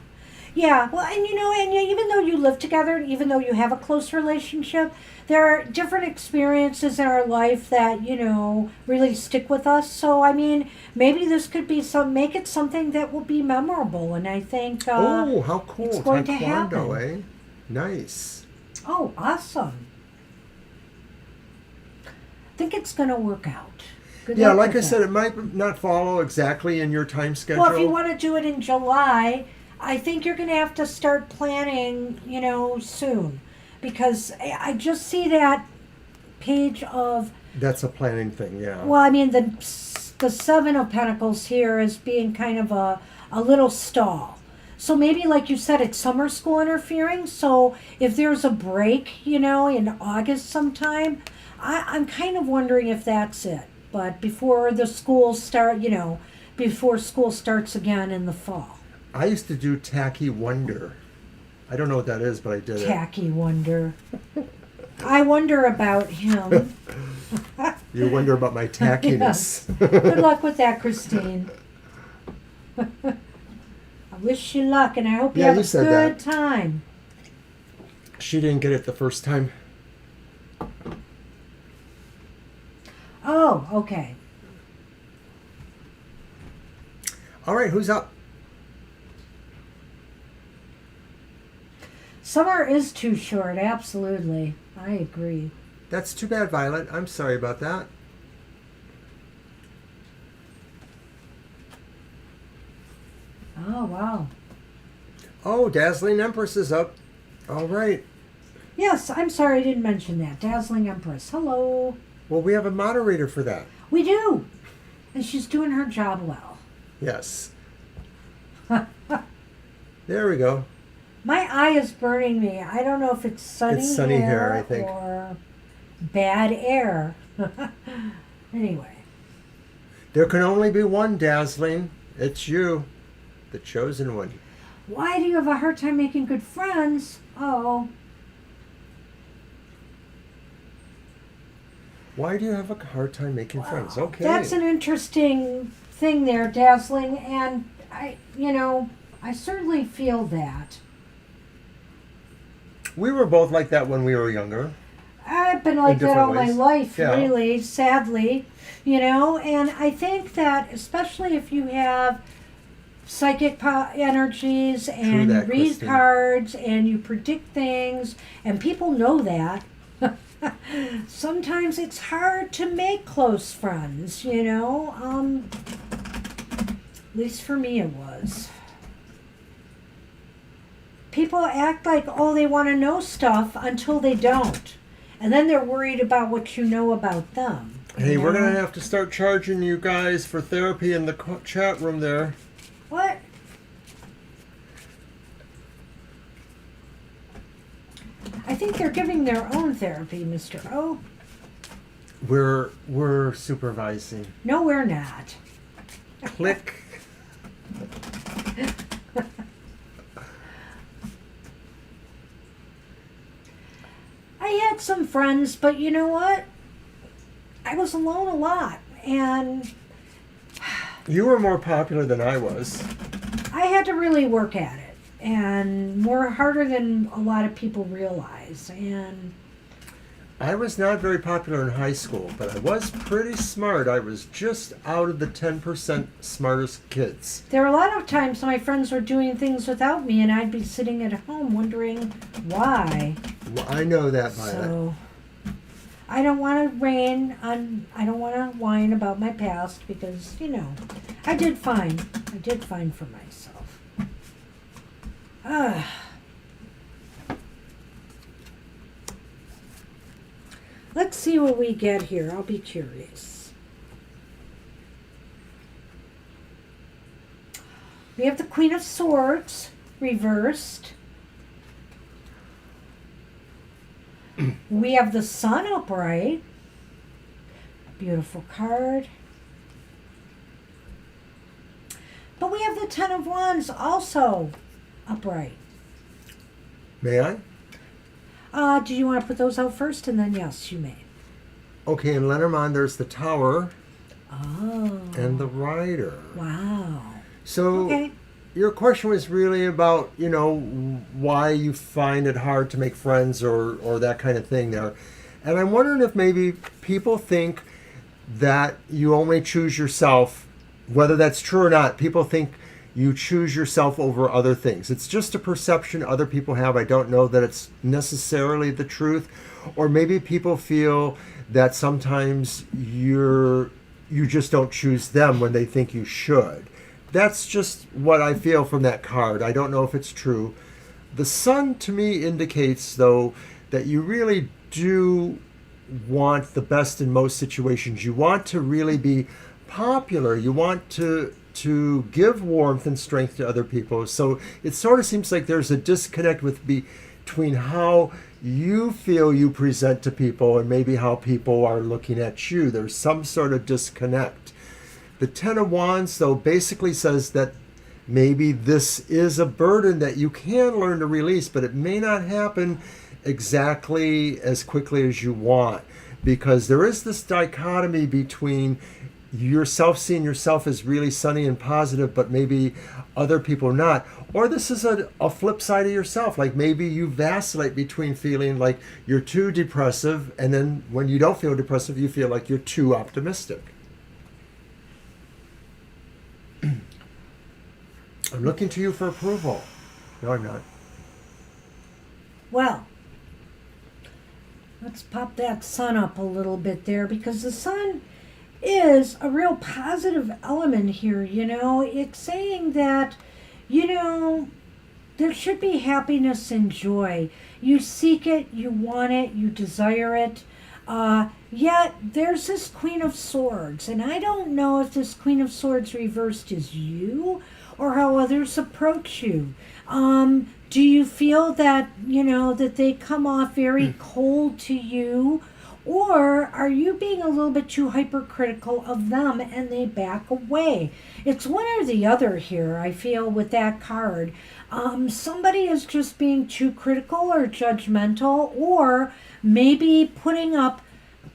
Yeah, well, and even though you live together, even though you have a close relationship, there are different experiences in our life that, really stick with us. So, I mean, maybe this could be make it something that will be memorable. And I think Oh, how cool. it's going to Taekwondo, happen. eh? Nice. Oh, awesome. I think it's going to work out. Good Yeah, luck like I with said, that. it might not follow exactly in your time schedule. Well, if you want to do it in July, I think you're going to have to start planning, soon. Because I just see that page of, That's a planning thing, yeah. well, I mean, the Seven of Pentacles here as being kind of a little stall. So maybe, like you said, it's summer school interfering. So if there's a break, in August sometime, I'm kind of wondering if that's it. But before the school before school starts again in the fall. I used to do Tacky Wonder. I don't know what that is, but I did Tacky Wonder. I wonder about him. it. You wonder about my tackiness. Good luck with that, Christine. I wish you luck, and I hope you Yeah, have you a said good that. time. She didn't get it the first time. Oh, okay. All right, who's up? Summer is too short, absolutely. I agree. That's too bad, Violet. I'm sorry about that. Oh, wow. Oh, Dazzling Empress is up. All right. Yes, I'm sorry I didn't mention that. Dazzling Empress. Hello. Well, we have a moderator for that. We do. And she's doing her job well. Yes. There we go. My eye is burning me. I don't know if it's sunny, It's sunny here, I think. or bad air. Anyway. There can only be one, Dazzling. It's you, the chosen one. Why do you have a hard time making good friends? Oh. Why do you have a hard time making friends? Okay. That's an interesting thing there, Dazzling, and I certainly feel that. We were both like that when we were younger. I've been like that different all my ways. life, Yeah. really, sadly, and I think that especially if you have psychic energies and that, read Christine. cards and you predict things and people know that, sometimes it's hard to make close friends, at least for me it was. People act like, oh, they want to know stuff until they don't. And then they're worried about what you know about them. Hey, we're going to have to start charging you guys for therapy in the chat room there. What? I think they're giving their own therapy, Mr. O. We're supervising. No, we're not. Click. I had some friends, but you know what? I was alone a lot, and You were more popular than I was. I had to really work at it, and more harder than a lot of people realize. And I was not very popular in high school, but I was pretty smart. I was just out of the 10% smartest kids. there were a lot of times my friends were doing things without me, and I'd be sitting at home wondering why. Well, I know that, Violet. So I don't want to I don't want to whine about my past because, I did fine. I did fine for myself. Let's see what we get here. I'll be curious. We have the Queen of Swords reversed. We have the Sun upright. Beautiful card. But we have the Ten of Wands also upright. May I? Do you want to put those out first? And then, yes, you may. Okay, in Lenormand, there's the Tower. Oh. and the Rider. Wow. So Okay. your question was really about, why you find it hard to make friends or that kind of thing there. And I'm wondering if maybe people think that you only choose yourself, whether that's true or not. People think you choose yourself over other things. It's just a perception other people have. I don't know that it's necessarily the truth. Or maybe people feel that sometimes you just don't choose them when they think you should. That's just what I feel from that card. I don't know if it's true. The Sun to me indicates, though, that you really do want the best in most situations. You want to really be popular. You want to give warmth and strength to other people. So it sort of seems like there's a disconnect between how you feel you present to people and maybe how people are looking at you. There's some sort of disconnect. The Ten of Wands, though, basically says that maybe this is a burden that you can learn to release, but it may not happen exactly as quickly as you want, because there is this dichotomy between yourself seeing yourself as really sunny and positive, but maybe other people not. Or this is a flip side of yourself. Like maybe you vacillate between feeling like you're too depressive, and then when you don't feel depressive, you feel like you're too optimistic. I'm looking to you for approval. No, I'm not. Well, let's pop that Sun up a little bit there, because the Sun is a real positive element here. It's saying that, there should be happiness and joy. You seek it, you want it, you desire it. Yet there's this Queen of Swords, and I don't know if this Queen of Swords reversed is you or how others approach you. Do you feel that, that they come off very cold to you? Or are you being a little bit too hypercritical of them and they back away? It's one or the other here, I feel, with that card. Somebody is just being too critical or judgmental, or maybe putting up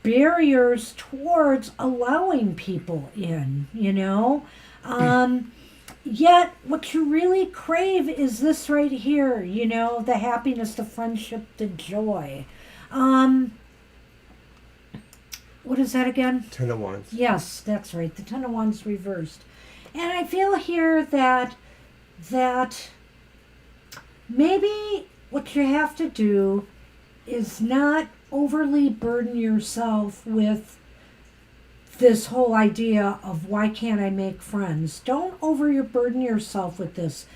barriers towards allowing people in, Yet, what you really crave is this right here, the happiness, the friendship, the joy. What is that again? Ten of Wands. Yes, that's right. The Ten of Wands reversed. And I feel here that maybe what you have to do is not overly burden yourself with this whole idea of why can't I make friends. Don't overburden yourself with this.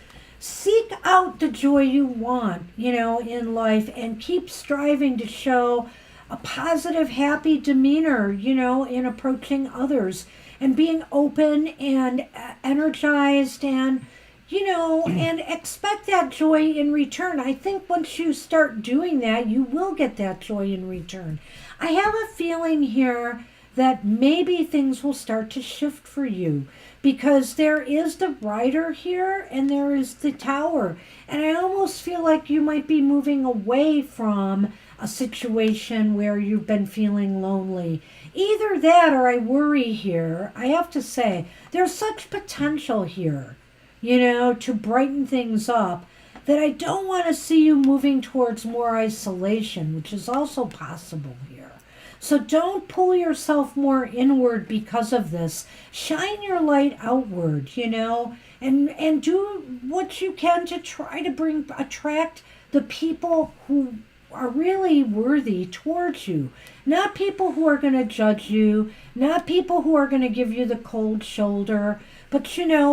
Seek out the joy you want, in life, and keep striving to show a positive, happy demeanor, in approaching others, and being open and energized, and, and expect that joy in return. I think once you start doing that, you will get that joy in return. I have a feeling here that maybe things will start to shift for you, because there is the Rider here and there is the Tower. And I almost feel like you might be moving away from a situation where you've been feeling lonely. Either that, or I worry here. I have to say, there's such potential here, to brighten things up, that I don't want to see you moving towards more isolation, which is also possible here. So don't pull yourself more inward because of this. Shine your light outward, and do what you can to try to attract the people who are really worthy towards you. Not people who are going to judge you, not people who are going to give you the cold shoulder, but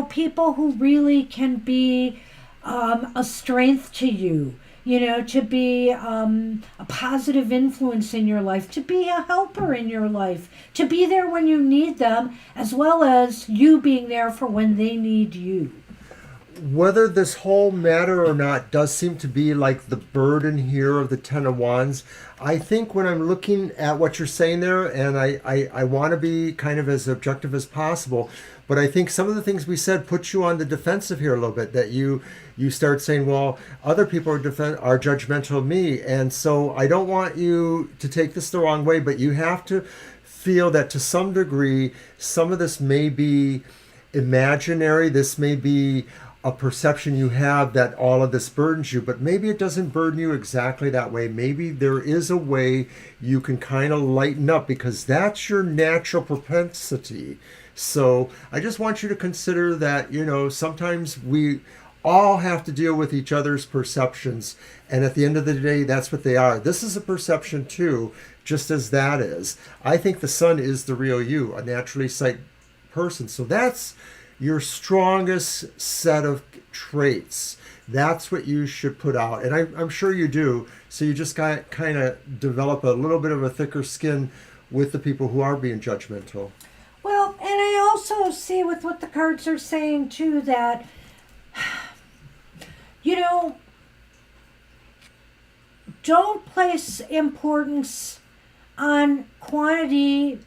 people who really can be a strength to you, to be a positive influence in your life, to be a helper in your life, to be there when you need them, as well as you being there for when they need you. Whether this whole matter or not does seem to be like the burden here of the Ten of Wands. I think when I'm looking at what you're saying there, and I want to be kind of as objective as possible, but I think some of the things we said put you on the defensive here a little bit, that you start saying, well, other people are judgmental of me. And so I don't want you to take this the wrong way, but you have to feel that to some degree, some of this may be imaginary. This may be a perception you have that all of this burdens you, but maybe it doesn't burden you exactly that way. Maybe there is a way you can kind of lighten up, because that's your natural propensity. So I just want you to consider that, sometimes we all have to deal with each other's perceptions, and at the end of the day, that's what they are. This is a perception too, just as that is. I think the sun is the real you, a naturally sight person. So that's your strongest set of traits. That's what you should put out. And I'm sure you do. So you just kind of develop a little bit of a thicker skin with the people who are being judgmental. Well, and I also see with what the cards are saying too that, don't place importance on quantity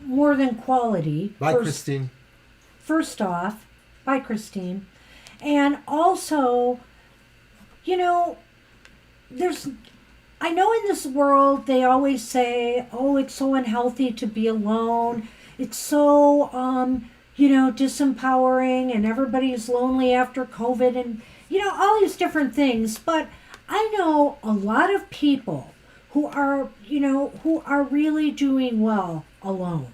more than quality. Bye, Christine. First off, by Christine. And also, I know in this world they always say, oh, it's so unhealthy to be alone. It's so, disempowering, and everybody's lonely after COVID, and, all these different things. But I know a lot of people who are really doing well alone,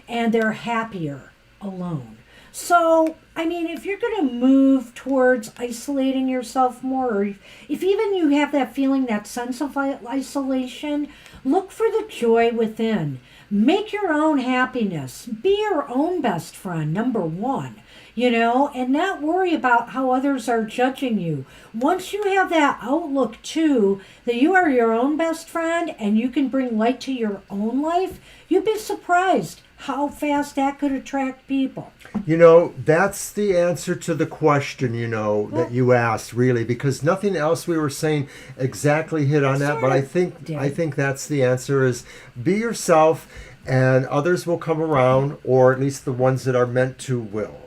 and they're happier alone. So, if you're going to move towards isolating yourself more, or if even you have that feeling, that sense of isolation, look for the joy within. Make your own happiness. Be your own best friend, number one, and not worry about how others are judging you. Once you have that outlook, too, that you are your own best friend and you can bring light to your own life, you'd be surprised how fast that could attract people. That's the answer to the question, that you asked, really, because nothing else we were saying exactly hit on that. But I think that's the answer, is be yourself, and others will come around, or at least the ones that are meant to will.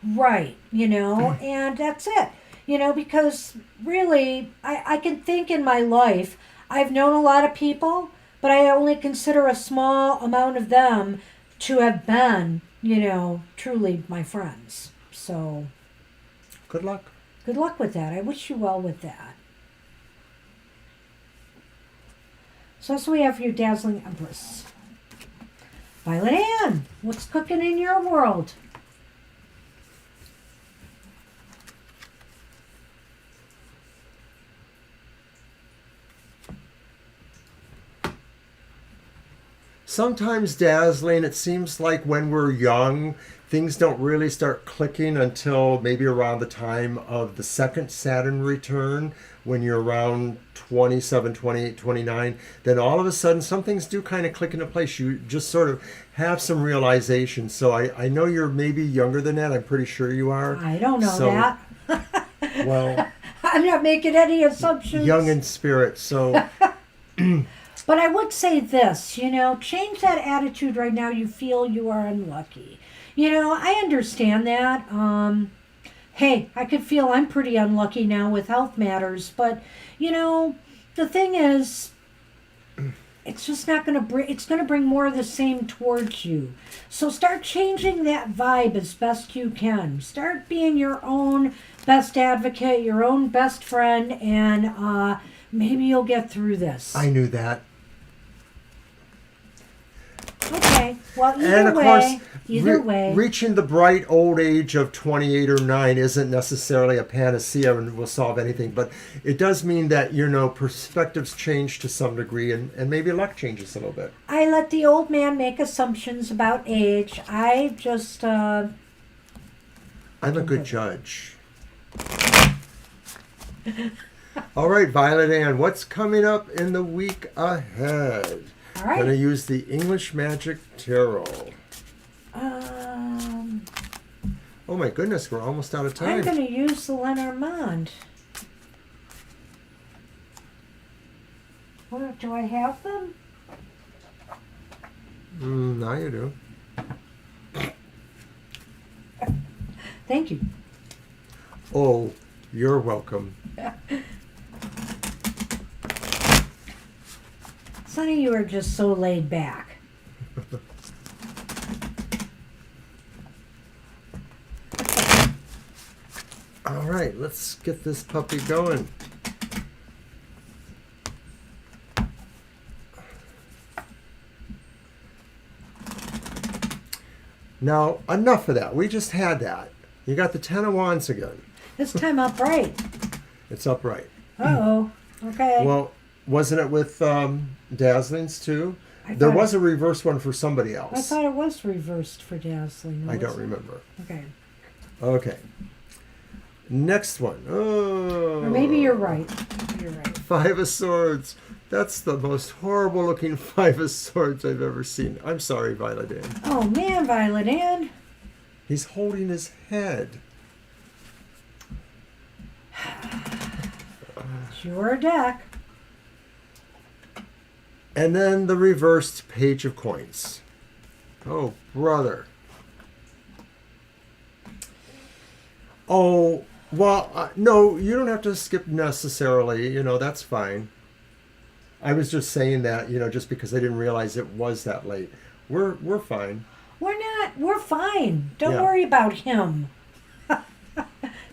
Right, and that's it. Because really, I can think in my life, I've known a lot of people, but I only consider a small amount of them to have been, truly my friends. So, good luck. Good luck with that. I wish you well with that. So that's what we have for you, Dazzling Empress. Violet Ann, what's cooking in your world? Sometimes, Dazzling, it seems like when we're young, things don't really start clicking until maybe around the time of the second Saturn return, when you're around 27, 28, 29. Then all of a sudden, some things do kind of click into place. You just sort of have some realization. So I know you're maybe younger than that. I'm pretty sure you are. I don't know that. Well, I'm not making any assumptions. Young in spirit, so... But I would say this, change that attitude right now. You feel you are unlucky. I understand that. Hey, I could feel I'm pretty unlucky now with health matters. But, the thing is, it's just not going to bring, it's going to bring more of the same towards you. So start changing that vibe as best you can. Start being your own best advocate, your own best friend, and maybe you'll get through this. I knew that. Okay, well, either way. Reaching the bright old age of 28 or 9 isn't necessarily a panacea and will solve anything, but it does mean that, perspectives change to some degree, and maybe luck changes a little bit. I let the old man make assumptions about age. I just, I'm a good judge. All right, Violet Ann, what's coming up in the week ahead? All right. Going to use the English Magic Tarot. Oh my goodness, we're almost out of time. I'm going to use the Lenormand. Do I have them? Now you do. Thank you. Oh, you're welcome. Sonny, you are just so laid back. All right, let's get this puppy going. Now, enough of that. We just had that. You got the Ten of Wands again. This time upright. It's upright. Uh-oh. Okay. Well, wasn't it with Dazzlings too? I There thought- was a reverse one for somebody else. I thought it was reversed for Dazzling. I don't wasn't it? remember. Okay. Okay. Next one. Oh. Or maybe you're right. You're right. Five of Swords. That's the most horrible looking Five of Swords I've ever seen. I'm sorry, Violet Ann. Oh man, Violet Ann. He's holding his head. It's your deck. And then the reversed Page of Coins. Oh, brother. Oh, well, no, you don't have to skip necessarily. You know, that's fine. I was just saying that, you know, just because I didn't realize it was that late. We're fine. We're fine. Don't Yeah. worry about him.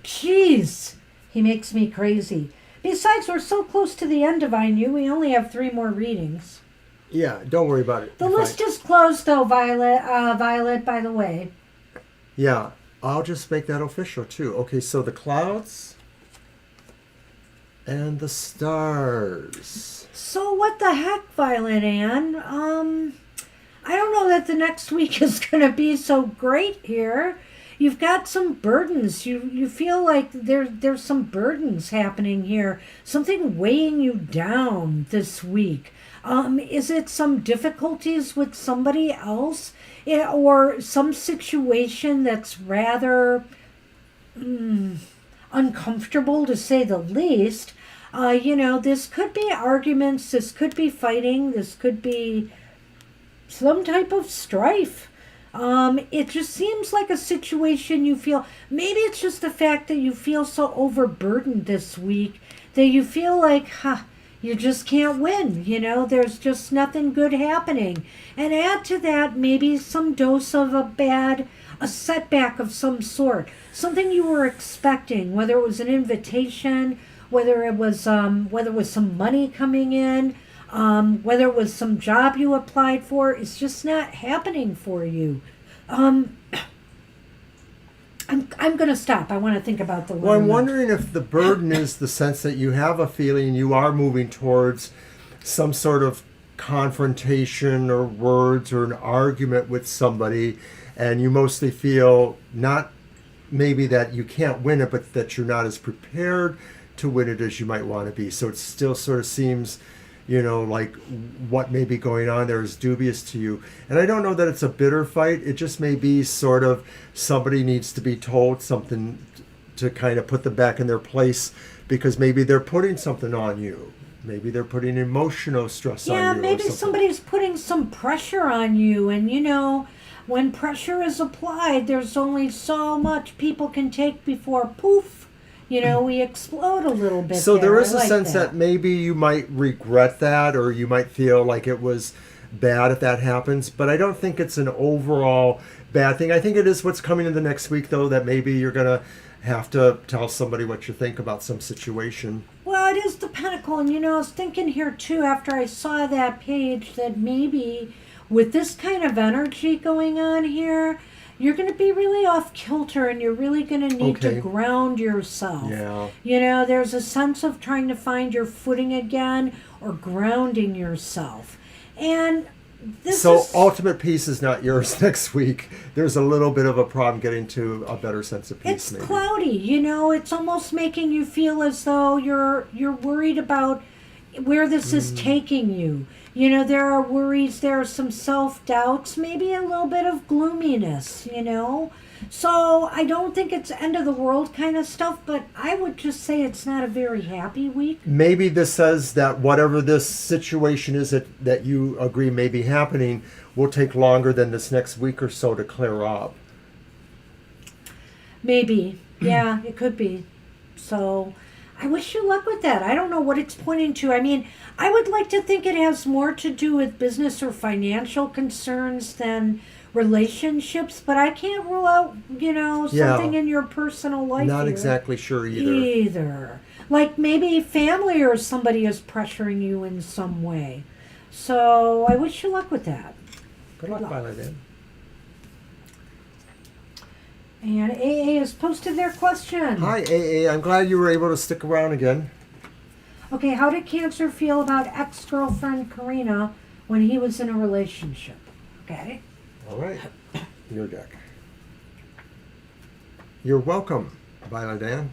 Jeez. He makes me crazy. Besides, we're so close to the end, Divine You. We only have 3 more readings. Yeah, don't worry about it. The You're list fine. is closed, though, Violet, by the way. Yeah, I'll just make that official, too. Okay, so the clouds and the stars. So what the heck, Violet Ann? I don't know that the next week is going to be so great here. You've got some burdens. You feel like there's some burdens happening here. Something weighing you down this week. Is it some difficulties with somebody else? Or some situation that's rather uncomfortable, to say the least? This could be arguments. This could be fighting. This could be some type of strife. It just seems like a situation you feel, maybe it's just the fact that you feel so overburdened this week that you feel like, you just can't win. There's just nothing good happening. And add to that maybe some dose of a setback of some sort. Something you were expecting, whether it was an invitation, whether it was some money coming in, whether it was some job you applied for. It's just not happening for you. I'm going to stop. I want to think about the Well, I'm one. wondering if the burden is the sense that you have a feeling you are moving towards some sort of confrontation or words or an argument with somebody, and you mostly feel not maybe that you can't win it, but that you're not as prepared to win it as you might want to be. So it still sort of seems, like what may be going on there is dubious to you. And I don't know that it's a bitter fight. It just may be sort of somebody needs to be told something to kind of put them back in their place, because maybe they're putting something on you. Maybe they're putting emotional stress on you. Yeah, or maybe something. somebody's putting some pressure on you. And, when pressure is applied, there's only so much people can take before poof. We explode a little bit. So there is I a like sense that maybe you might regret that, or you might feel like it was bad if that happens. But I don't think it's an overall bad thing. I think it is what's coming in the next week, though, that maybe you're going to have to tell somebody what you think about some situation. Well, it is the Pentacle. And, I was thinking here, too, after I saw that page, that maybe with this kind of energy going on here, you're going to be really off kilter, and you're really going to need to ground yourself. Yeah. There's a sense of trying to find your footing again, or grounding yourself. And this is... ultimate peace is not yours next week. There's a little bit of a problem getting to a better sense of peace. It's maybe. cloudy. It's almost making you feel as though you're worried about where this is taking you. There are worries, there are some self-doubts, maybe a little bit of gloominess, So I don't think it's end of the world kind of stuff, but I would just say it's not a very happy week. Maybe this says that whatever this situation is that you agree may be happening will take longer than this next week or so to clear up. Maybe. Yeah, it could be. So I wish you luck with that. I don't know what it's pointing to. I mean, I would like to think it has more to do with business or financial concerns than relationships, but I can't rule out, something in your personal life. Not here exactly sure either. Either. Like maybe family or somebody is pressuring you in some way. So I wish you luck with that. Good luck, Violet Ann. And AA has posted their question. Hi, AA. I'm glad you were able to stick around again. Okay, how did Cancer feel about ex-girlfriend Karina when he was in a relationship? Okay. All right. Your deck. You're welcome, Violet Ann.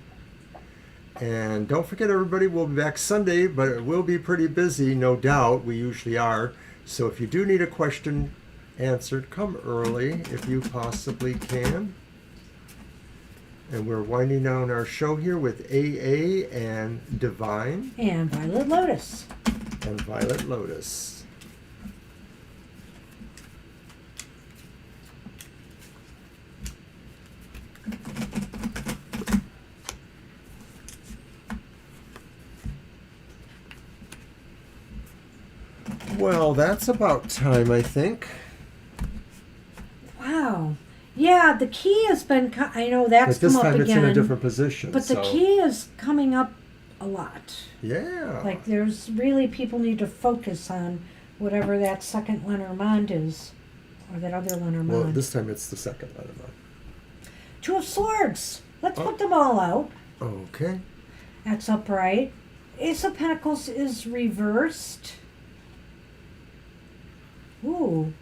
And don't forget, everybody, we'll be back Sunday, but it will be pretty busy, no doubt. We usually are. So if you do need a question answered, come early if you possibly can. And we're winding down our show here with AA and Divine. And Violet Lotus. And Violet Lotus. Well, that's about time, I think. Wow. Yeah, the key has been, I know that's But this come up time again. it's in a different position. But the key is coming up a lot. Yeah. Like there's really, people need to focus on whatever that second Lenormand is. Or that other Lenormand. Well, this time it's the second Lenormand. Two of Swords. Let's put them all out. Okay. That's upright. Ace of Pentacles is reversed. Ooh.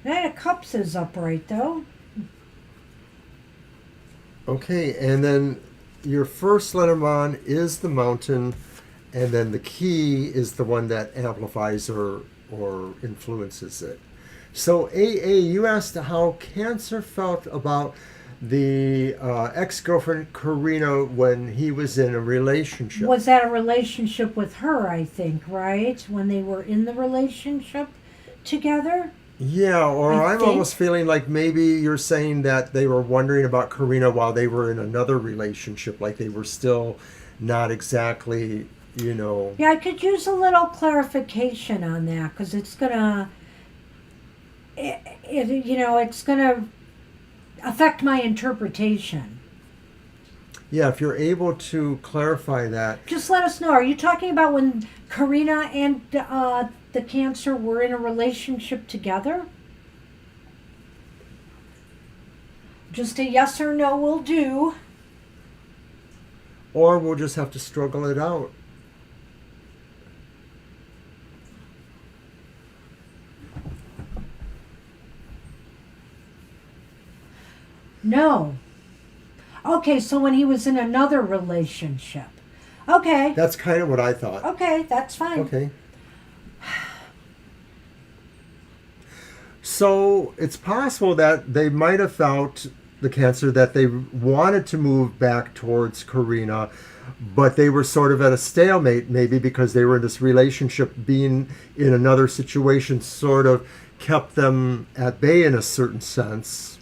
Knight of Cups is upright though. Okay, and then your first Lenormand is the Mountain, and then the key is the one that amplifies or influences it. So AA, you asked how Cancer felt about the ex-girlfriend Karina when he was in a relationship. Was that a relationship with her, I think, right? When they were in the relationship together? Yeah, or I I'm think- almost feeling like maybe you're saying that they were wondering about Karina while they were in another relationship, like they were still not exactly, Yeah, I could use a little clarification on that because it's gonna, it's gonna affect my interpretation. Yeah, if you're able to clarify that. Just let us know. Are you talking about when Karina and the Cancer were in a relationship together? Just a yes or no will do. Or we'll just have to struggle it out. No. Okay, so when he was in another relationship. Okay. That's kind of what I thought. Okay, that's fine. Okay. So it's possible that they might have felt, the Cancer, that they wanted to move back towards Karina, but they were sort of at a stalemate, maybe because they were in this relationship. Being in another situation sort of kept them at bay in a certain sense.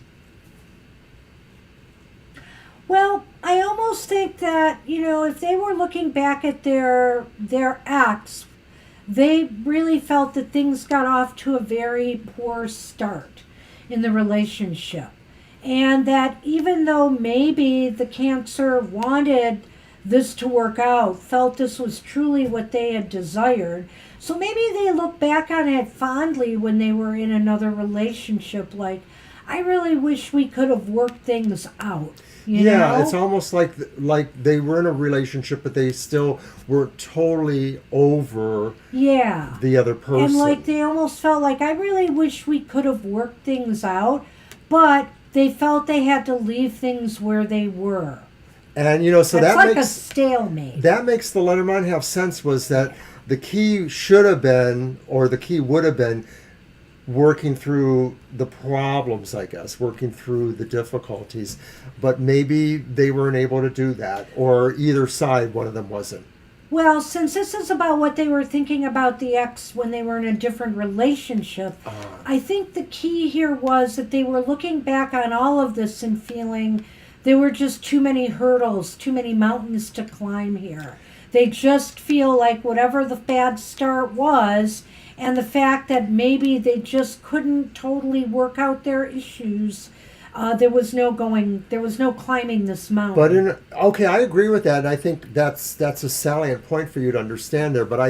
Well, I almost think that, if they were looking back at their acts, they really felt that things got off to a very poor start in the relationship. And that even though maybe the Cancer wanted this to work out, felt this was truly what they had desired, so maybe they look back on it fondly when they were in another relationship, like, I really wish we could have worked things out. You know? It's almost like they were in a relationship, but they still weren't totally over the other person. And like they almost felt like, I really wish we could have worked things out, but they felt they had to leave things where they were. And so That's that like makes a stalemate. That makes the Lenormand have sense. Was that the key should have been, or the key would have been, working through the problems, I guess, working through the difficulties. But maybe they weren't able to do that, or either side, one of them wasn't. Well, since this is about what they were thinking about the ex when they were in a different relationship, I think the key here was that they were looking back on all of this and feeling there were just too many hurdles, too many mountains to climb here. They just feel like whatever the bad start was, and the fact that maybe they just couldn't totally work out their issues, there was no climbing this mountain. But okay, I agree with that, and I think that's a salient point for you to understand there. But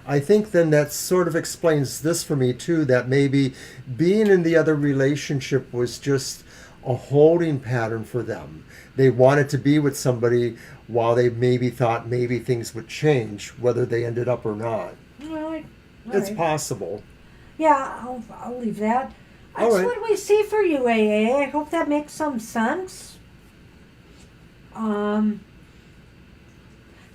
I think then that sort of explains this for me too, that maybe being in the other relationship was just a holding pattern for them. They wanted to be with somebody while they maybe thought maybe things would change, whether they ended up or not. All It's right. possible. Yeah, I'll leave that. All That's right. what we see for you, AA. I hope that makes some sense. But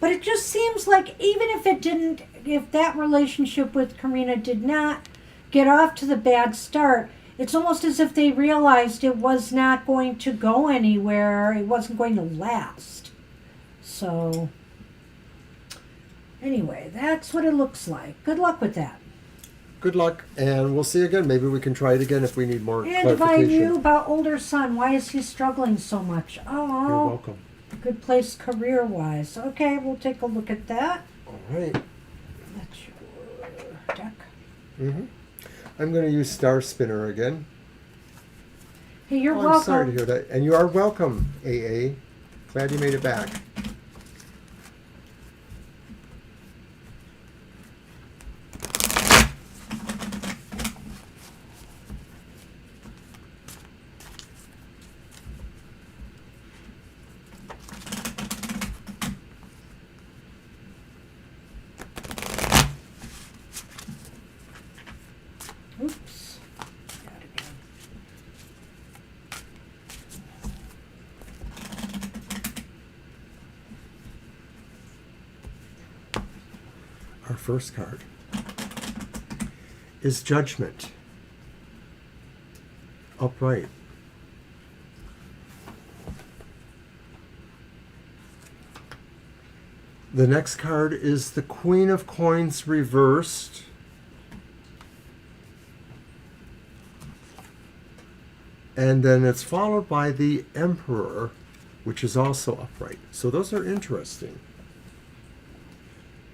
it just seems like even if that relationship with Karina did not get off to the bad start, it's almost as if they realized it was not going to go anywhere. It wasn't going to last. So, anyway, that's what it looks like. Good luck with that. Good luck, and we'll see you again. Maybe we can try it again if we need more And Divine, clarification. you about older son. Why is he struggling so much? Oh, You're welcome. good place career-wise. Okay, we'll take a look at that. All right. That's your deck. I'm going to use Star Spinner again. Hey, you're I'm welcome. sorry to hear that. And you are welcome, AA. Glad you made it back. Oops. That again. Our first card is Judgment. Upright. The next card is the Queen of Coins reversed. And then it's followed by the Emperor, which is also upright. So those are interesting.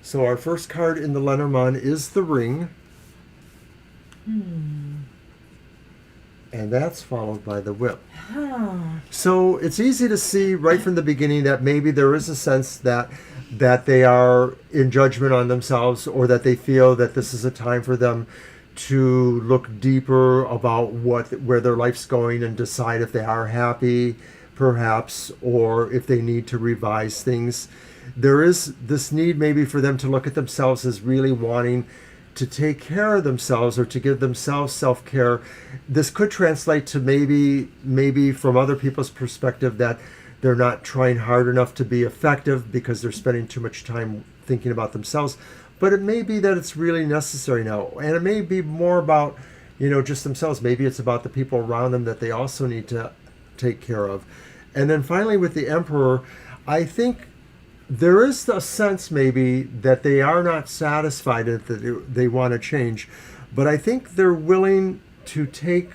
So our first card in the Lenormand is the Ring. And that's followed by the Whip. So it's easy to see right from the beginning that maybe there is a sense that they are in judgment on themselves, or that they feel that this is a time for them to look deeper about where their life's going and decide if they are happy, perhaps, or if they need to revise things. There is this need maybe for them to look at themselves as really wanting to take care of themselves, or to give themselves self-care. This could translate to maybe from other people's perspective that they're not trying hard enough to be effective because they're spending too much time thinking about themselves. But it may be that it's really necessary now. And it may be more about, just themselves. Maybe it's about the people around them that they also need to take care of. And then finally with the Emperor, I think there is a sense maybe that they are not satisfied, that they want to change. But I think they're willing to take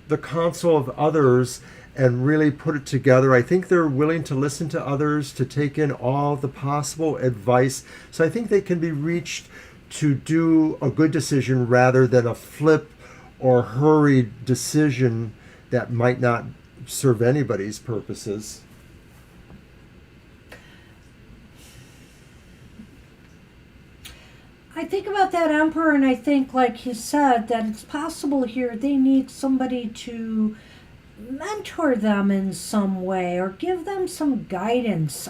the counsel of others and really put it together. I think they're willing to listen to others, to take in all the possible advice. So I think they can be reached to do a good decision rather than a flip or hurried decision that might not serve anybody's purposes. I think about that Emperor, and I think, like you said, that it's possible here they need somebody to mentor them in some way, or give them some guidance,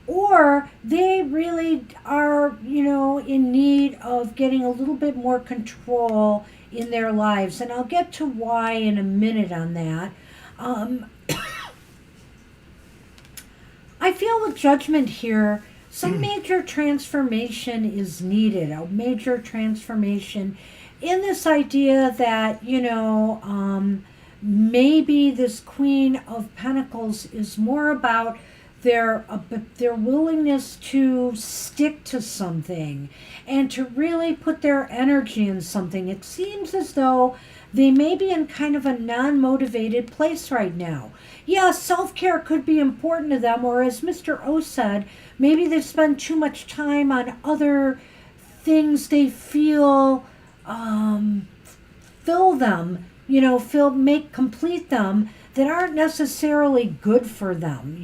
or they really are, in need of getting a little bit more control in their lives. And I'll get to why in a minute on that. I feel with Judgment here, some major transformation is needed, a major transformation in this idea that, maybe this Queen of Pentacles is more about their willingness to stick to something and to really put their energy in something. It seems as though they may be in kind of a non-motivated place right now. Yeah, self-care could be important to them, or as Mr. O said, maybe they spend too much time on other things they feel fill them, complete them, that aren't necessarily good for them,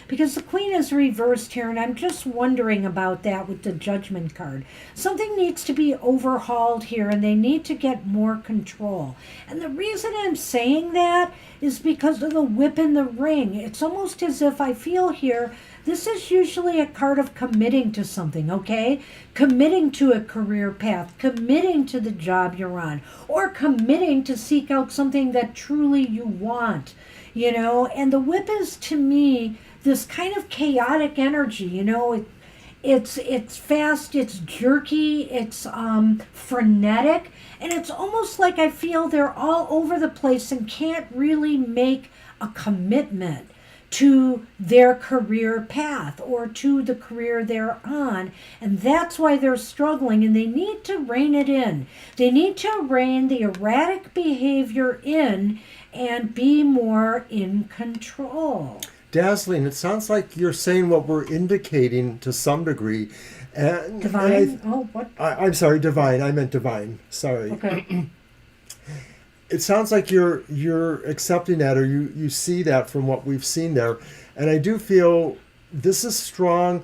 because the queen is reversed here, and I'm just wondering about that with the judgment card. Something needs to be overhauled here, and they need to get more control. And the reason I'm saying that is because of the whip in the ring. It's almost as if I feel here, this is usually a card of committing to something, okay? Committing to a career path, committing to the job you're on, or committing to seek out something that truly you want, And the whip is, to me, this kind of chaotic energy, It's fast, it's jerky, it's frenetic, and it's almost like I feel they're all over the place and can't really make a commitment to their career path or to the career they're on. And that's why they're struggling, and they need to rein it in. They need to rein the erratic behavior in and be more in control. Dazzling. It sounds like you're saying what we're indicating to some degree. And, Divine? What? I'm sorry, divine. I meant divine. Sorry. Okay. It sounds like you're accepting that, or you see that from what we've seen there. And I do feel this is strong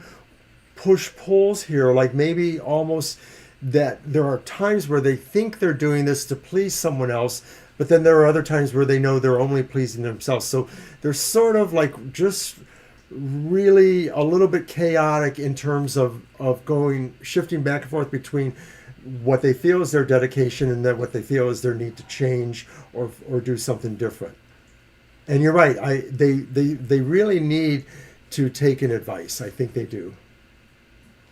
push-pulls here, like maybe almost that there are times where they think they're doing this to please someone else, but then there are other times where they know they're only pleasing themselves. So they're sort of like just really a little bit chaotic in terms of shifting back and forth between what they feel is their dedication and then what they feel is their need to change or do something different. And you're right. They really need to take an advice. I think they do.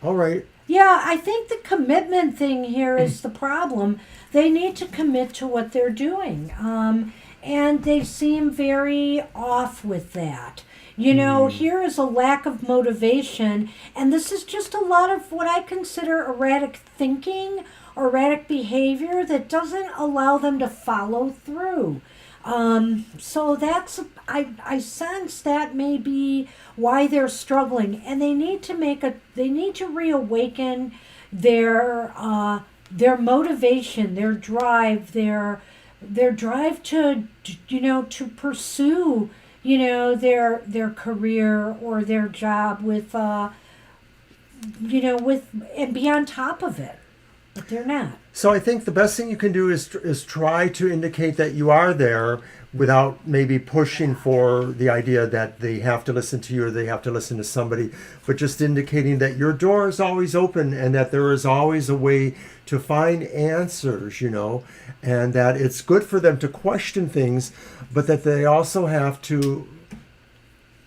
All right. Yeah, I think the commitment thing here is the problem. They need to commit to what they're doing. And they seem very off with that. Here is a lack of motivation, and this is just a lot of what I consider erratic thinking or erratic behavior that doesn't allow them to follow through. So I sense that may be why they're struggling, and they need to reawaken their motivation, their drive, their drive to pursue their career or their job with and be on top of it, but they're not. So I think the best thing you can do is try to indicate that you are there without maybe pushing for the idea that they have to listen to you or they have to listen to somebody, but just indicating that your door is always open and that there is always a way to find answers, and that it's good for them to question things, but that they also have to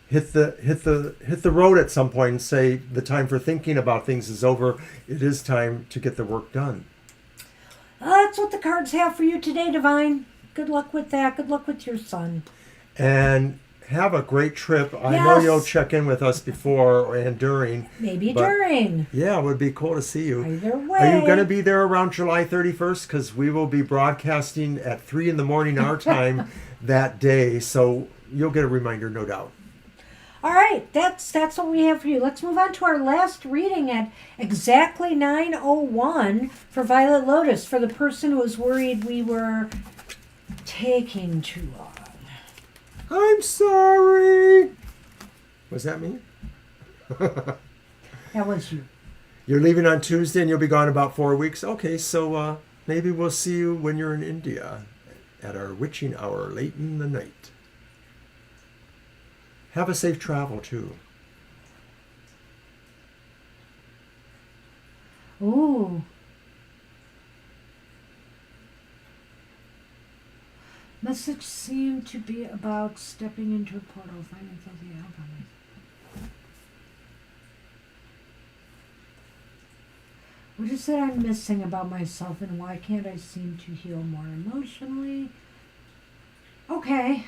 hit the road at some point and say the time for thinking about things is over. It is time to get the work done. That's what the cards have for you today, Divine. Good luck with that. Good luck with your son. And have a great trip. I Yes. know you'll check in with us before and during. Maybe but during. Yeah, it would be cool to see you. Either way. Are you going to be there around July 31st? Because we will be broadcasting at 3 in the morning our time that day. So you'll get a reminder, no doubt. All right, that's what we have for you. Let's move on to our last reading at exactly 9:01 for Violet Lotus, for the person who was worried we were taking too long. I'm sorry. Was that me? That was you. You're leaving on Tuesday and you'll be gone about 4 weeks. Okay, so maybe we'll see you when you're in India at our witching hour late in the night. Have a safe travel, too. Ooh. Message seemed to be about stepping into a portal, finding something out from it. What is it I'm missing about myself, and why can't I seem to heal more emotionally? Okay.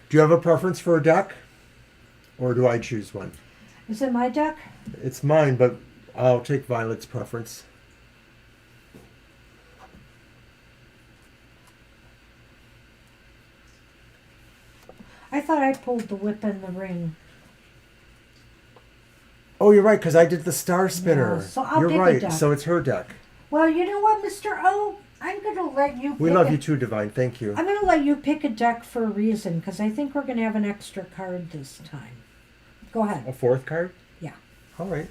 Do you have a preference for a deck? Or do I choose one? Is it my deck? It's mine, but I'll take Violet's preference. I thought I pulled the whip and the ring. Oh, you're right, because I did the star spinner. Yeah, so I'll you're pick a right. deck. So it's her deck. Well, you know what, Mr. O? I'm going to let you We pick love you too, Divine. Thank you. I'm going to let you pick a deck for a reason, because I think we're going to have an extra card this time. Go ahead. A fourth card? Yeah. All right.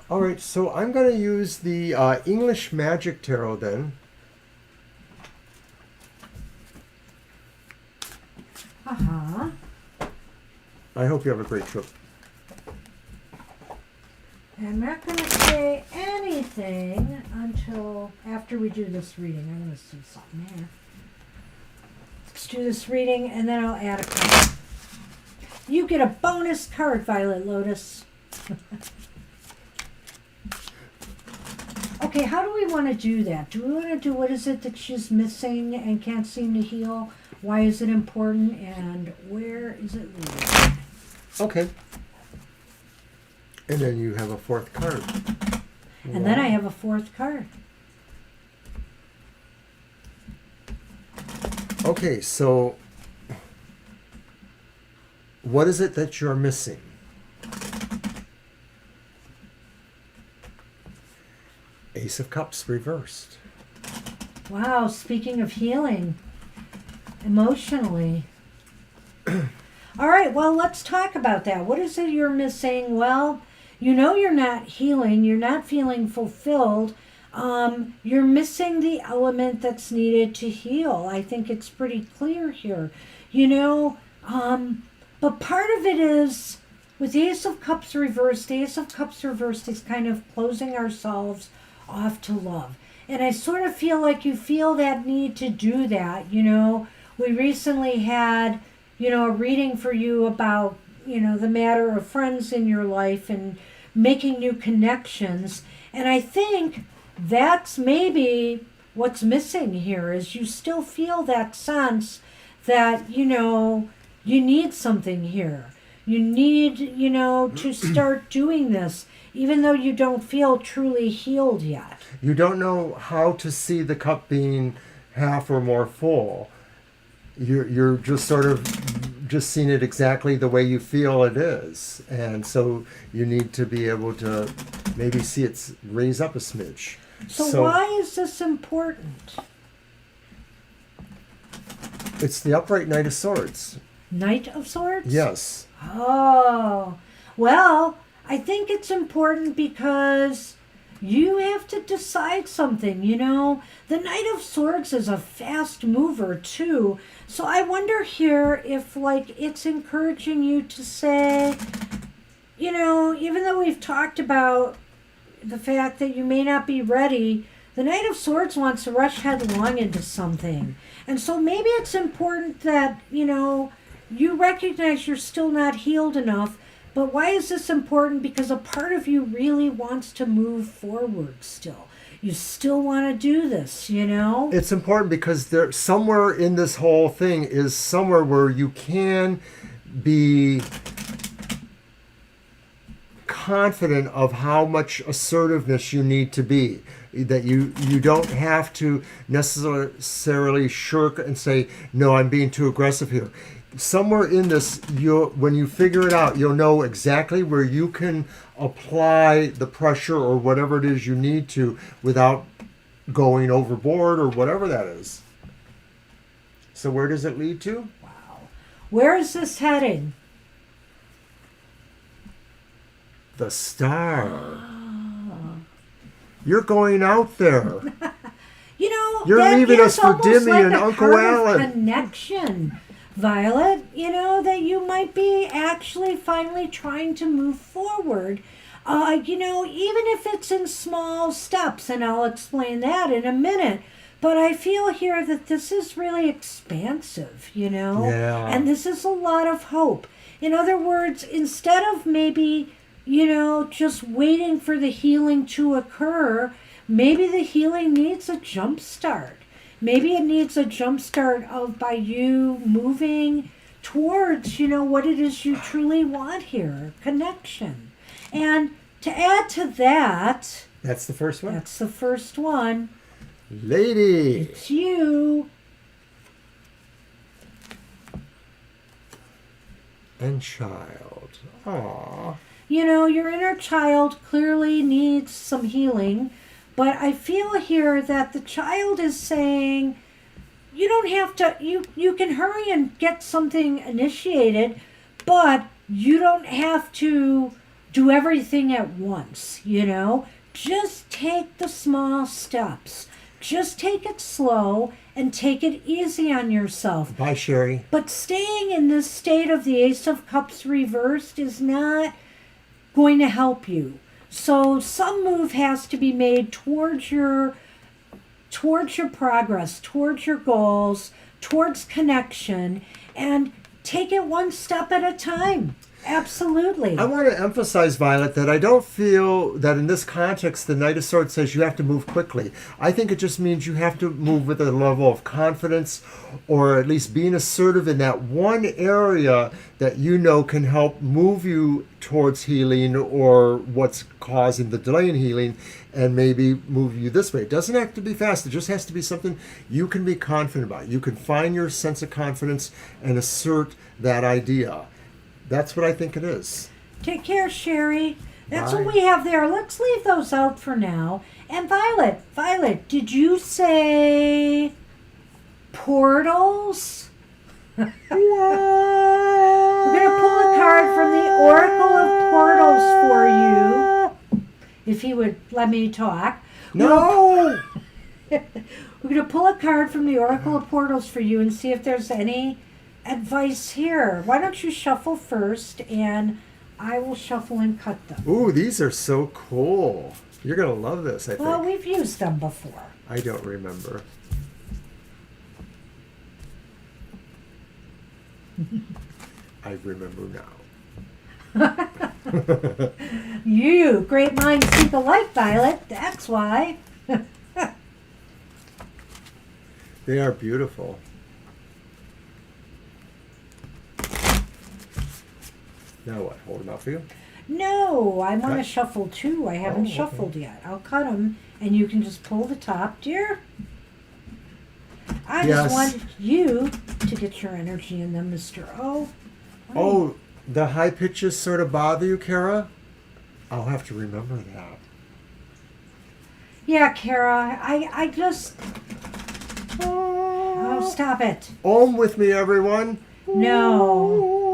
All right, so I'm going to use the English Magic Tarot then. Uh-huh. I hope you have a great trip. I'm not going to say anything until after we do this reading. I'm going to do something here. Let's do this reading, and then I'll add a card. You get a bonus card, Violet Lotus. Okay, how do we want to do that? Do we want to do what is it that she's missing and can't seem to heal? Why is it important? And where is it leading? Okay. And then you have a fourth card. And then I have a fourth card. Okay, so what is it that you're missing? Ace of Cups reversed. Wow, speaking of healing, emotionally. All right, well, let's talk about that. What is it you're missing? Well, you know you're not healing. You're not feeling fulfilled. You're missing the element that's needed to heal. I think it's pretty clear here. You know, but part of it is, with the Ace of Cups reversed, the Ace of Cups reversed is kind of closing ourselves off to love. And I sort of feel like you feel that need to do that. You know, we recently had, you know, a reading for you about, you know, the matter of friends in your life and making new connections. And I think that's maybe what's missing here, is you still feel that sense that, you know, you need something here. You need, you know, to start doing this, even though you don't feel truly healed yet. You don't know how to see the cup being half or more full. You're just sort of just seeing it exactly the way you feel it is. And so you need to be able to maybe see it raise up a smidge. So why is this important? It's the upright Knight of Swords. Knight of Swords? Yes. Oh, well, I think it's important because you have to decide something, you know. The Knight of Swords is a fast mover, too. So I wonder here if, like, it's encouraging you to say, you know, even though we've talked about the fact that you may not be ready, the Knight of Swords wants to rush headlong into something. And so maybe it's important that, you know, you recognize you're still not healed enough. But why is this important? Because a part of you really wants to move forward still. You still want to do this, you know? It's important because there somewhere in this whole thing is somewhere where you can be confident of how much assertiveness you need to be. That you don't have to necessarily shirk and say, no, I'm being too aggressive here. Somewhere in this, when you figure it out, you'll know exactly where you can apply the pressure or whatever it is you need to without going overboard or whatever that is. So where does it lead to? Wow. Where is this heading? The star. You're going out there. You know, you're that leaving us is for almost Dimmy like and a Uncle part of Alan. Connection, Violet. You know, that you might be actually finally trying to move forward. You know, even if it's in small steps, and I'll explain that in a minute. But I feel here that this is really expansive, you know? Yeah. And this is a lot of hope. In other words, instead of maybe, you know, just waiting for the healing to occur, maybe the healing needs a jump start. Maybe it needs a jump start by you moving towards, you know, what it is you truly want here, connection. And to add to that... That's the first one? That's the first one. Lady. It's you. And child. Aww. You know, your inner child clearly needs some healing, but I feel here that the child is saying, you don't have to, you can hurry and get something initiated, but you don't have to do everything at once, you know? Just take the small steps. Just take it slow and take it easy on yourself. Bye, Sherry. But staying in this state of the Ace of Cups reversed is not going to help you. So some move has to be made towards your progress, towards your goals, towards connection, and take it one step at a time. Absolutely. I want to emphasize, Violet, that I don't feel that in this context the Knight of Swords says you have to move quickly. I think it just means you have to move with a level of confidence, or at least being assertive in that one area that you know can help move you towards healing, or what's causing the delay in healing, and maybe move you this way. It doesn't have to be fast. It just has to be something you can be confident about. You can find your sense of confidence and assert that idea. That's what I think it is. Take care, Sherry. That's Bye. what we have there. Let's leave those out for now. And Violet, did you say portals? We're going to pull a card from the Oracle of Portals for you. If he would let me talk. No! We're going to pull a card from the Oracle of Portals for you and see if there's any advice here. Why don't you shuffle first, and I will shuffle and cut them. Ooh, these are so cool. You're going to love this, I think. Well, we've used them before. I don't remember. I remember now. You, great minds think alike, Violet. That's why. They are beautiful. Now what? Hold them out for you? No, I want to Cut? shuffle too. I haven't okay. shuffled yet. I'll cut them, and you can just pull the top, dear. I Yes. just want you to get your energy in them, Mr. O. Oh, the high pitches sort of bother you, Kara? I'll have to remember that. Yeah, Kara, I just... Oh, stop it. Om with me, everyone. No.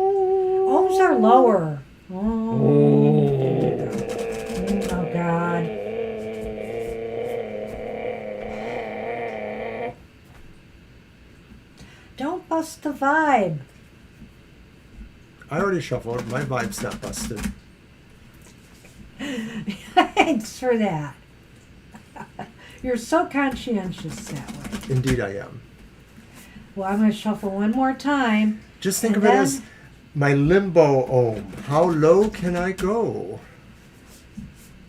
Ohms are lower. Oh, God. Don't bust the vibe. I already shuffled. My vibe's not busted. Thanks for that. You're so conscientious that way. Indeed I am. Well, I'm going to shuffle one more time. Just think And of it then- as my limbo Om. How low can I go?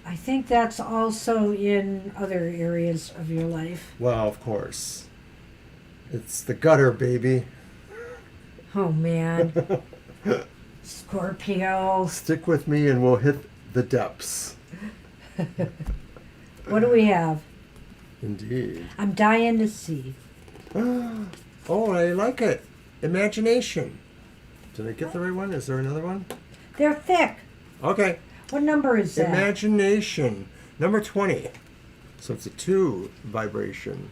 I think that's also in other areas of your life. Well, of course. It's the gutter, baby. Oh, man. Scorpio. Stick with me and we'll hit the depths. What do we have? Indeed. I'm dying to see. Oh, I like it. Imagination. Did I get the right one? Is there another one? They're thick. Okay. What number is that? Imagination. Number 20. So it's a 2 vibration.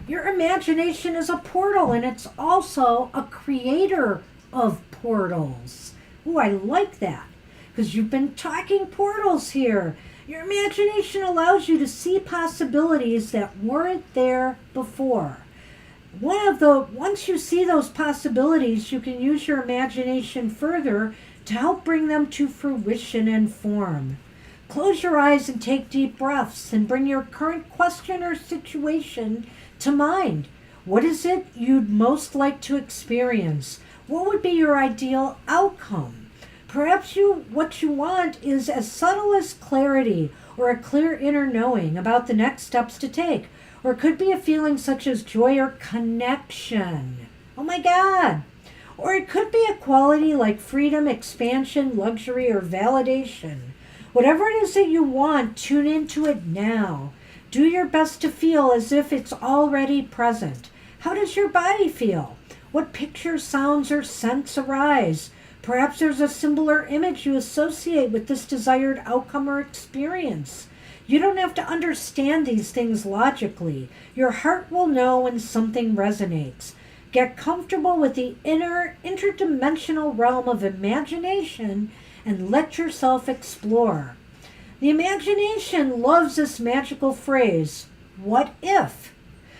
Your imagination is a portal, and it's also a creator of portals. Ooh, I like that, because you've been talking portals here. Your imagination allows you to see possibilities that weren't there before. Once you see those possibilities, you can use your imagination further to help bring them to fruition and form. Close your eyes and take deep breaths and bring your current question or situation to mind. What is it you'd most like to experience? What would be your ideal outcome? Perhaps what you want is as subtle as clarity or a clear inner knowing about the next steps to take. Or it could be a feeling such as joy or connection. Oh my God. Or it could be a quality like freedom, expansion, luxury, or validation. Whatever it is that you want, tune into it now. Do your best to feel as if it's already present. How does your body feel? What pictures, sounds, or scents arise? Perhaps there's a symbol or image you associate with this desired outcome or experience. You don't have to understand these things logically. Your heart will know when something resonates. Get comfortable with the inner, interdimensional realm of imagination and let yourself explore. The imagination loves this magical phrase, what if?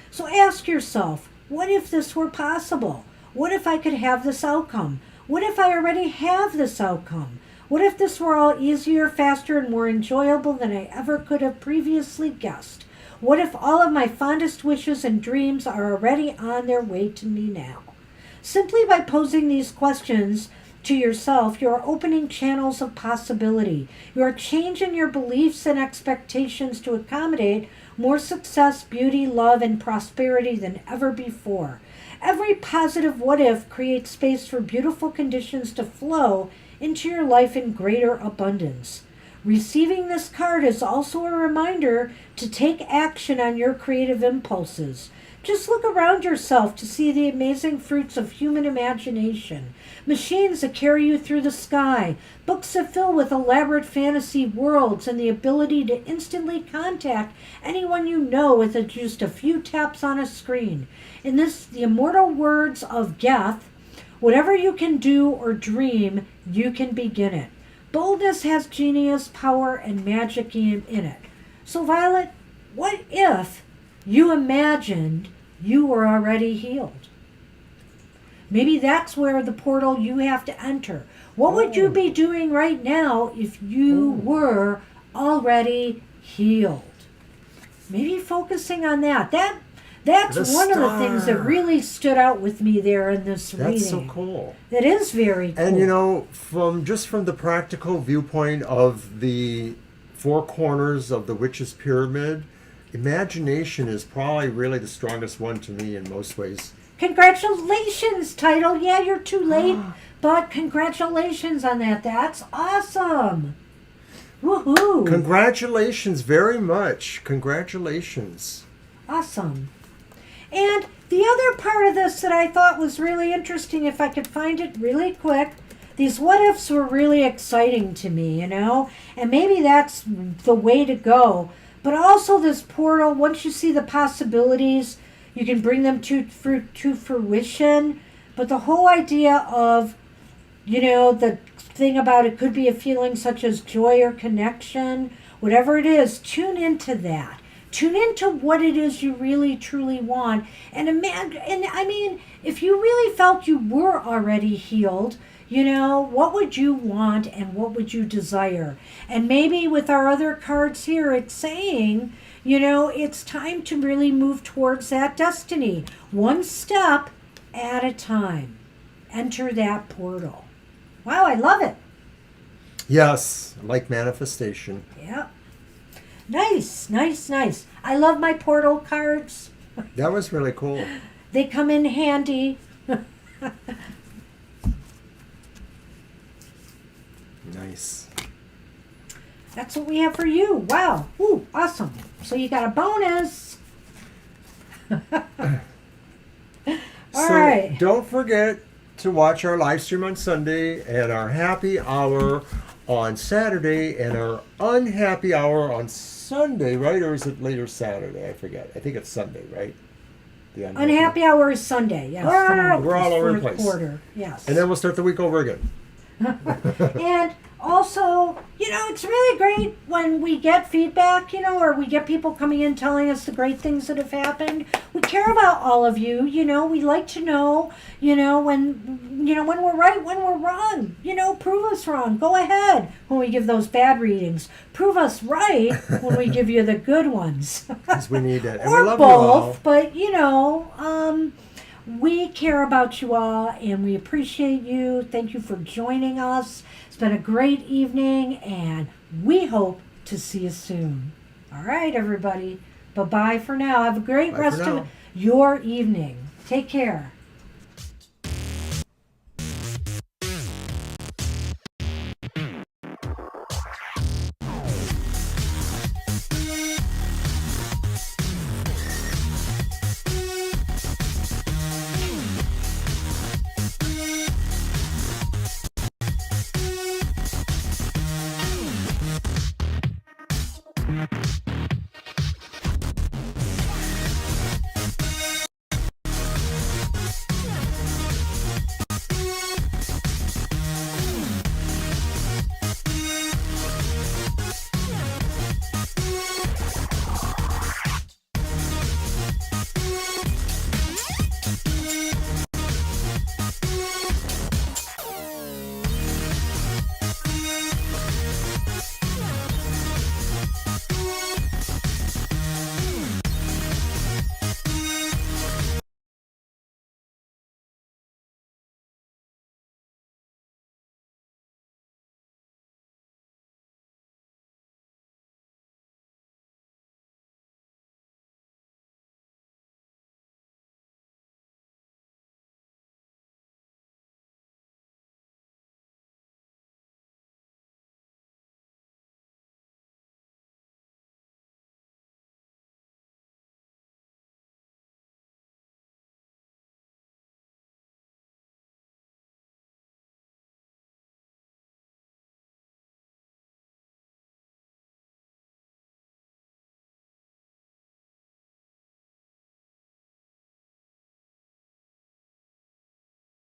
So ask yourself, what if this were possible? What if I could have this outcome? What if I already have this outcome? What if this were all easier, faster, and more enjoyable than I ever could have previously guessed? What if all of my fondest wishes and dreams are already on their way to me now? Simply by posing these questions to yourself, you are opening channels of possibility. You are changing your beliefs and expectations to accommodate more success, beauty, love, and prosperity than ever before. Every positive what if creates space for beautiful conditions to flow into your life in greater abundance. Receiving this card is also a reminder to take action on your creative impulses. Just look around yourself to see the amazing fruits of human imagination. Machines that carry you through the sky, books that fill with elaborate fantasy worlds, and the ability to instantly contact anyone you know with just a few taps on a screen. In this, the immortal words of Geth, whatever you can do or dream, you can begin it. Boldness has genius, power, and magic in it. So, Violet, what if you imagined you were already healed? Maybe that's where the portal you have to enter. What would you be doing right now if you were already healed? Maybe focusing on that. That's one of the things that really stood out with me there in this reading. That's so cool. It is very cool. And from the practical viewpoint of the four corners of the witch's pyramid, imagination is probably really the strongest one to me in most ways. Congratulations, title. Yeah, you're too late, but congratulations on that. That's awesome. Woohoo. Congratulations very much. Congratulations. Awesome. And the other part of this that I thought was really interesting, if I could find it really quick, these what ifs were really exciting to me, and maybe that's the way to go. But also this portal, once you see the possibilities, you can bring them to fruition. But the whole idea of, the thing about it could be a feeling such as joy or connection, whatever it is, tune into that. Tune into what it is you really, truly want. And if you really felt you were already healed, what would you want and what would you desire? And maybe with our other cards here, it's saying, it's time to really move towards that destiny. One step at a time. Enter that portal. Wow, I love it. Yes, like manifestation. Yep. Nice. I love my portal cards. That was really cool. They come in handy. Nice. That's what we have for you. Wow. Ooh, awesome. So you got a bonus. All right. Don't forget to watch our live stream on Sunday and our happy hour on Saturday and our unhappy hour on Sunday, right? Or is it later Saturday? I forget. I think it's Sunday, right? The unhappy hour is Sunday. Yes. We're all over the place. Quarter. Yes. And then we'll start the week over again. And also, it's really great when we get feedback, or we get people coming in telling us the great things that have happened. We care about all of you, we like to know, when we're right, when we're wrong, prove us wrong. Go ahead when we give those bad readings. Prove us right when we give you the good ones. Because we need it. And or we love both, you all. but, we care about you all, and we appreciate you. Thank you for joining us. It's been a great evening, and we hope to see you soon. All right, everybody. Bye-bye for now. Have a great rest of your evening. Take care.